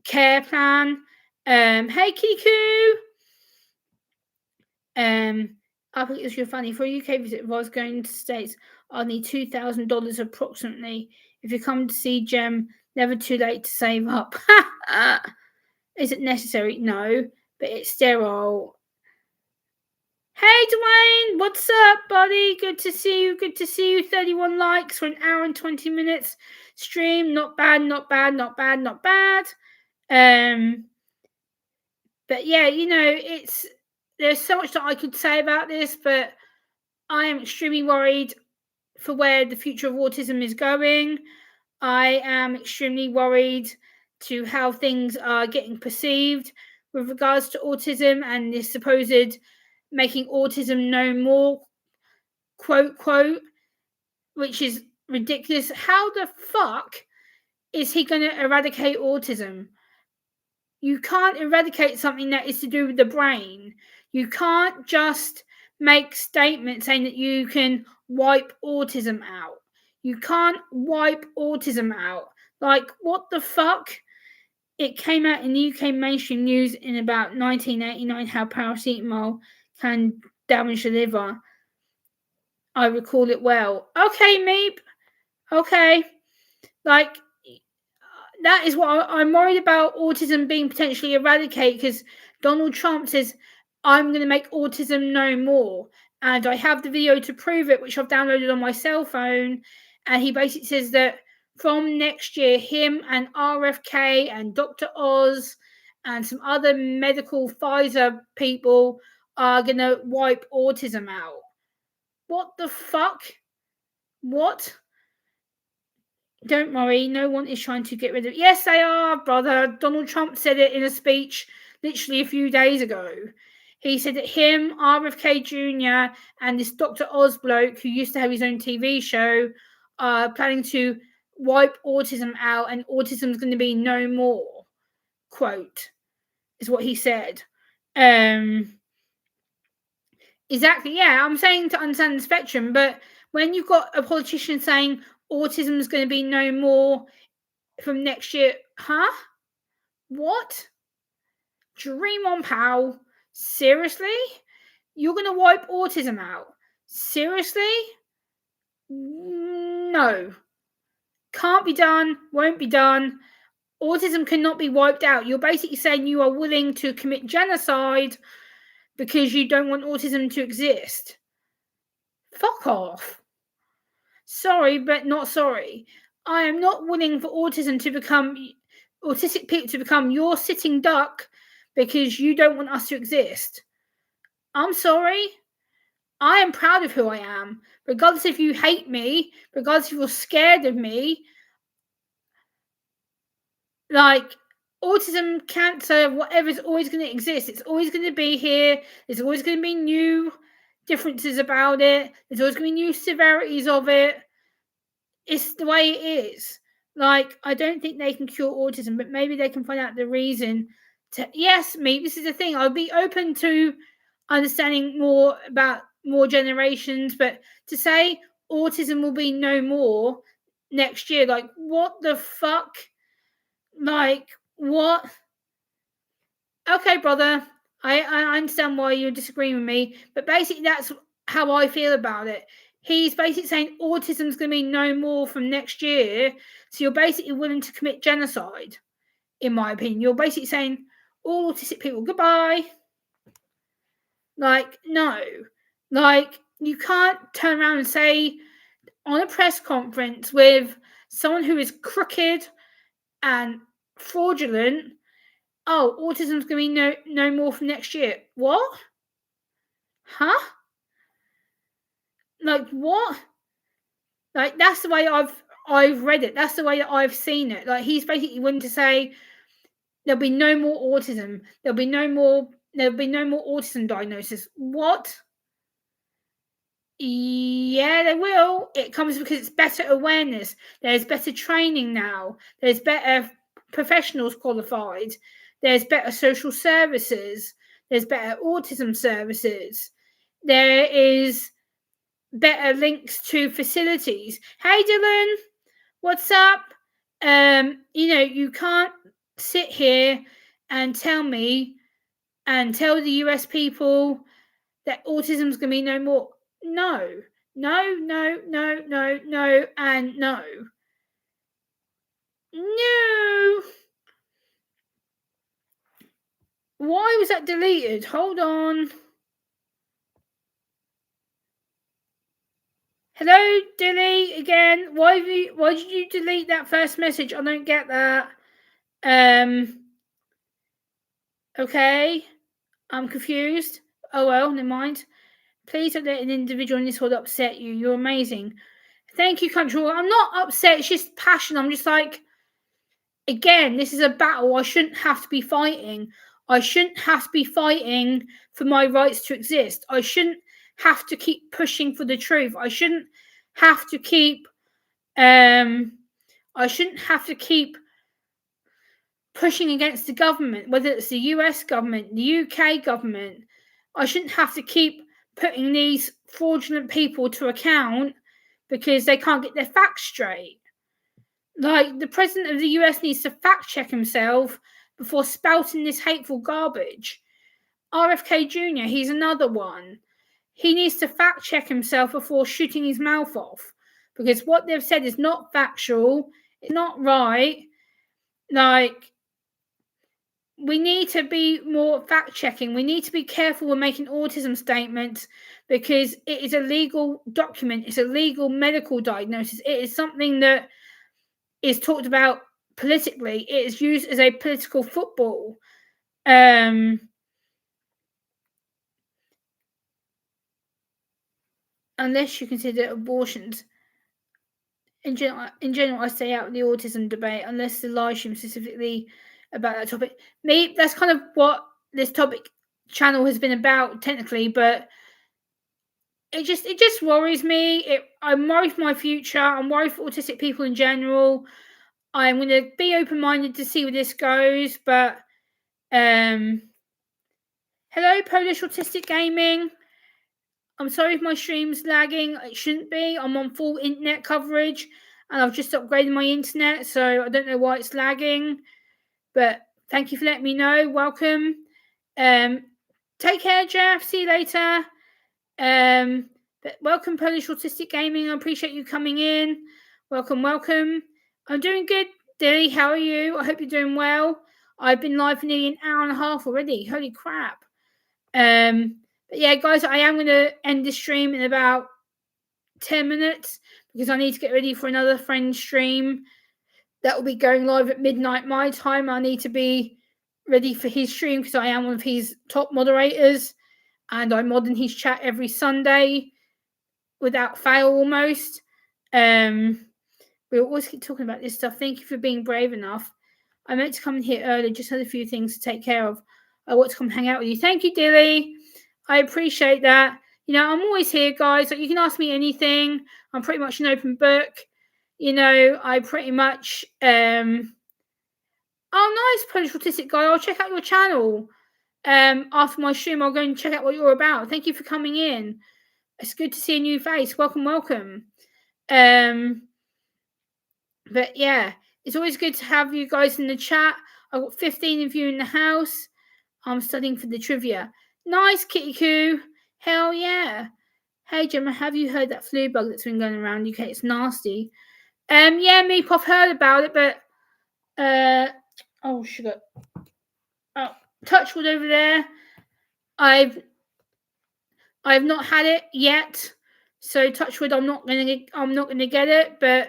care plan. Hey, Kiku. I think it's really funny. For a UK visit, if I was going to the States, I'd need $2,000 approximately. If you come to see Gem, never too late to save up. Is it necessary? No, but it's sterile. Hey, Dwayne, what's up, buddy? Good to see you. Good to see you. 31 likes for an hour and 20 minutes stream. Not bad, not bad, not bad, not bad. But yeah, there's so much that I could say about this, but I am extremely worried for where the future of autism is going. I am extremely worried to how things are getting perceived with regards to autism and this supposed making autism no more, quote, quote, which is ridiculous. How the fuck is he going to eradicate autism? You can't eradicate something that is to do with the brain. You can't just make statements saying that you can wipe autism out. You can't wipe autism out. Like, what the fuck? It came out in the UK mainstream news in about 1989 how paracetamol can damage the liver. I recall it well. Okay, Meep. Okay. Like, that is what I'm worried about, autism being potentially eradicated, because Donald Trump says, I'm going to make autism no more. And I have the video to prove it, which I've downloaded on my cell phone. And he basically says that from next year, him and RFK and Dr. Oz and some other medical Pfizer people are going to wipe autism out. What the fuck? What? Don't worry, no one is trying to get rid of it. Yes, they are, brother. Donald Trump said it in a speech literally a few days ago. He said that him, RFK Jr., and this Dr. Oz bloke, who used to have his own TV show, are planning to wipe autism out, and autism's going to be no more. Quote, is what he said. Exactly, yeah. I'm saying to understand the spectrum, but when you've got a politician saying autism is going to be no more from next year, huh? What? Dream on, pal. Seriously? You're going to wipe autism out? Seriously? No. Can't be done, won't be done. Autism cannot be wiped out. You're basically saying you are willing to commit genocide because you don't want autism to exist. Fuck off. Sorry, but not sorry. I am not willing for autistic people to become your sitting duck because you don't want us to exist. I'm sorry. I am proud of who I am. Regardless if you hate me, regardless if you're scared of me, like autism, cancer, whatever is always going to exist. It's always going to be here. There's always going to be new differences about it. There's always going to be new severities of it. It's the way it is. Like, I don't think they can cure autism, but maybe they can find out the reason to. Yes, me. This is the thing. I'll be open to understanding more about more generations, but to say autism will be no more next year, like, what the fuck? Like, what? Okay, brother. I understand why you're disagreeing with me, but basically that's how I feel about it. He's basically saying autism's going to be no more from next year, so you're basically willing to commit genocide, in my opinion. You're basically saying all autistic people, goodbye. Like, no. Like, you can't turn around and say on a press conference with someone who is crooked and fraudulent, oh, autism's going to be no more from next year. What? Huh? Like, what? Like, that's the way I've read it. That's the way that I've seen it. Like, he's basically wanting to say there'll be no more autism. There'll be no more autism diagnosis. What? Yeah, they will. It comes because it's better awareness. There's better training now. There's better professionals qualified. There's better social services. There's better autism services. There is better links to facilities. Hey, Dylan, what's up? You can't sit here and tell me and tell the US people that autism's going to be no more. No, no, no, no, no, no, and no. No. Why was that deleted? Hold on. Hello, Dilly, again. Why did you delete that first message? I don't get that. Okay. I'm confused. Oh well, never mind. Please don't let an individual in this world upset you. You're amazing. Thank you, Control. I'm not upset. It's just passion. I'm just like, again, this is a battle I shouldn't have to be fighting. I shouldn't have to be fighting for my rights to exist. I shouldn't have to keep pushing for the truth. I shouldn't have to keep pushing against the government, whether it's the US government, the UK government. I shouldn't have to keep putting these fraudulent people to account because they can't get their facts straight. Like, the president of the US needs to fact check himself before spouting this hateful garbage. RFK Jr., he's another one. He needs to fact check himself before shooting his mouth off because what they've said is not factual, it's not right. Like, we need to be more fact checking. We need to be careful when making autism statements because it is a legal document. It's a legal medical diagnosis. It is something that is talked about politically. It is used as a political football. Unless you consider abortions. in general, I stay out of the autism debate unless the live stream specifically about that topic. Me, that's kind of what this topic channel has been about technically, but it just worries me. I'm worried for my future. I'm worried for autistic people in general. I'm going to be open minded to see where this goes, but hello, Polish Autistic Gaming. I'm sorry if my stream's lagging. It shouldn't be. I'm on full internet coverage, and I've just upgraded my internet, so I don't know why it's lagging. But thank you for letting me know. Welcome. Take care, Jeff. See you later. But welcome, Polish Autistic Gaming. I appreciate you coming in. Welcome. I'm doing good, Dilly. How are you? I hope you're doing well. I've been live for nearly an hour and a half already. Holy crap. But yeah, guys, I am going to end the stream in about 10 minutes because I need to get ready for another friend's stream that will be going live at midnight my time. I need to be ready for his stream because I am one of his top moderators and I mod in his chat every Sunday without fail almost. We always keep talking about this stuff. Thank you for being brave enough. I meant to come in here earlier, just had a few things to take care of. I want to come hang out with you. Thank you, Dilly. I appreciate that. You know, I'm always here, guys. Like, you can ask me anything. I'm pretty much an open book. You know, I pretty much oh, nice, Polish Autistic Guy. I'll check out your channel. After my stream, I'll go and check out what you're about. Thank you for coming in. It's good to see a new face. Welcome. But yeah, it's always good to have you guys in the chat. I've got 15 of you in the house. I'm studying for the trivia. Nice, Kitty Coo. Hell yeah. Hey, Gemma, have you heard that flu bug that's been going around UK? It's nasty. Yeah, Meep, I've heard about it, but oh, sugar. Oh, Touchwood over there. I've not had it yet, so Touchwood, I'm not gonna get it, but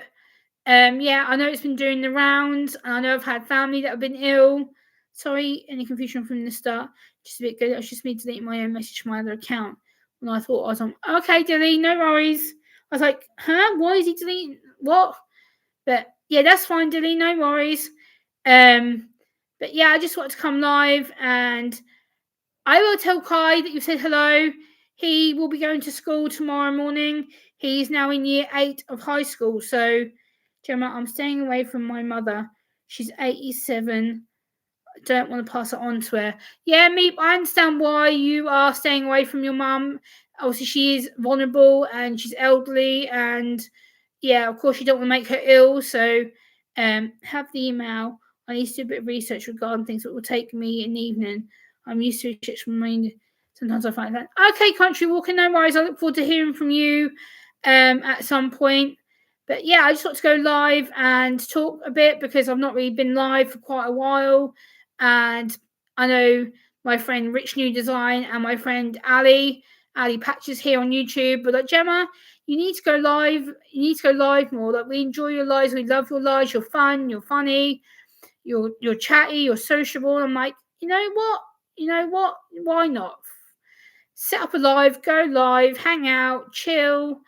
yeah, I know it's been doing the rounds, and I know I've had family that have been ill. Sorry, any confusion from the start. Just a bit good. I was just me deleting my own message from my other account when I thought I was on. Okay, delete, no worries. I was like, huh? Why is he deleting? What? But yeah, that's fine, Dilly, no worries. But yeah, I just wanted to come live and I will tell Kai that you said hello. He will be going to school tomorrow morning. He's now in year 8 of high school. So, Gemma, I'm staying away from my mother. She's 87. I don't want to pass it on to her. Yeah, Meep, I understand why you are staying away from your mum. Obviously, she is vulnerable and she's elderly and yeah, of course you don't want to make her ill, so have the email. I need to do a bit of research regarding things that will take me an evening. I'm used to research from mind. Sometimes I find that. Okay, Country Walker, no worries. I look forward to hearing from you at some point. But yeah, I just want to go live and talk a bit because I've not really been live for quite a while. And I know my friend Rich New Design and my friend Ali Patches here on YouTube. But like Gemma, you need to go live. You need to go live more. Like we enjoy your lives. We love your lives. You're fun. You're funny. You're chatty. You're sociable. I'm like, you know what? Why not? Set up a live. Go live. Hang out. Chill.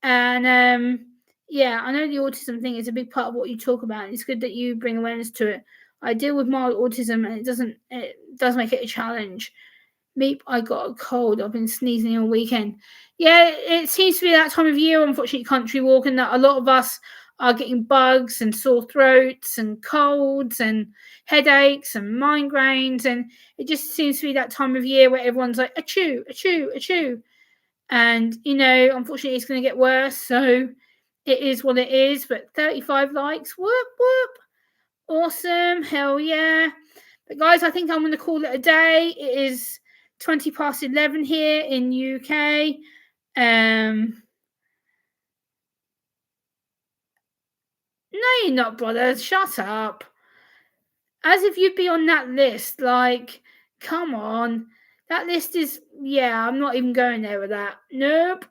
And yeah, I know the autism thing is a big part of what you talk about. It's good that you bring awareness to it. I deal with mild autism, and it does make it a challenge. Meep, I got a cold. I've been sneezing all weekend. Yeah, it seems to be that time of year, unfortunately, Country Walking, that a lot of us are getting bugs and sore throats and colds and headaches and migraines. And it just seems to be that time of year where everyone's like, achoo, achoo, achoo. And, you know, unfortunately, it's going to get worse. So it is what it is. But 35 likes, whoop, whoop. Awesome. Hell yeah. But guys, I think I'm going to call it a day. It is 20 past 11 here in UK. No, you're not, brother. Shut up. As if you'd be on that list. Like, come on. That list is, yeah, I'm not even going there with that. Nope.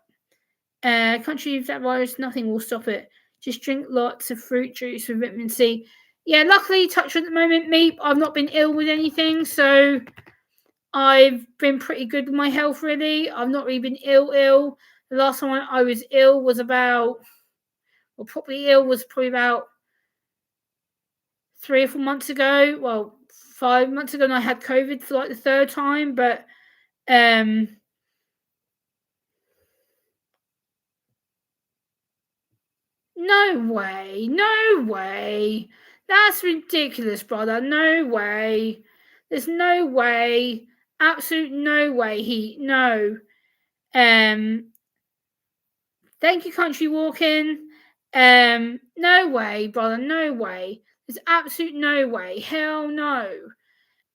Country of that virus, nothing will stop it. Just drink lots of fruit juice with vitamin C. Yeah, luckily, touch at the moment, me, I've not been ill with anything, so I've been pretty good with my health, really. I've not really been ill. The last time I was ill was about, or properly ill was probably about 3 or 4 months ago. Well, 5 months ago, and I had COVID for like the third time. But no way, no way. That's ridiculous, brother. No way. There's no way. Absolute no way. No. Thank you, Country Walking. No way, brother. No way. There's absolute no way. Hell no.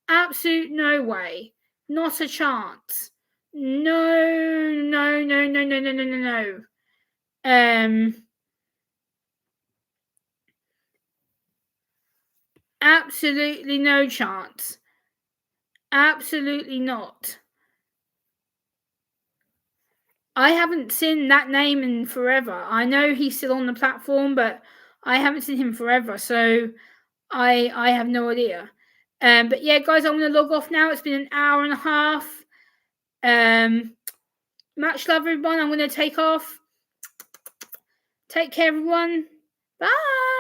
Absolute no way. Not a chance. No, no, no, no, no, no, no, no, no. Absolutely no chance. Absolutely not. I haven't seen that name in forever. I know he's still on the platform, but I haven't seen him forever, so I have no idea. But yeah, guys, I'm gonna log off now. It's been an hour and a half. Much love, everyone. I'm gonna take off. Take care, everyone. Bye.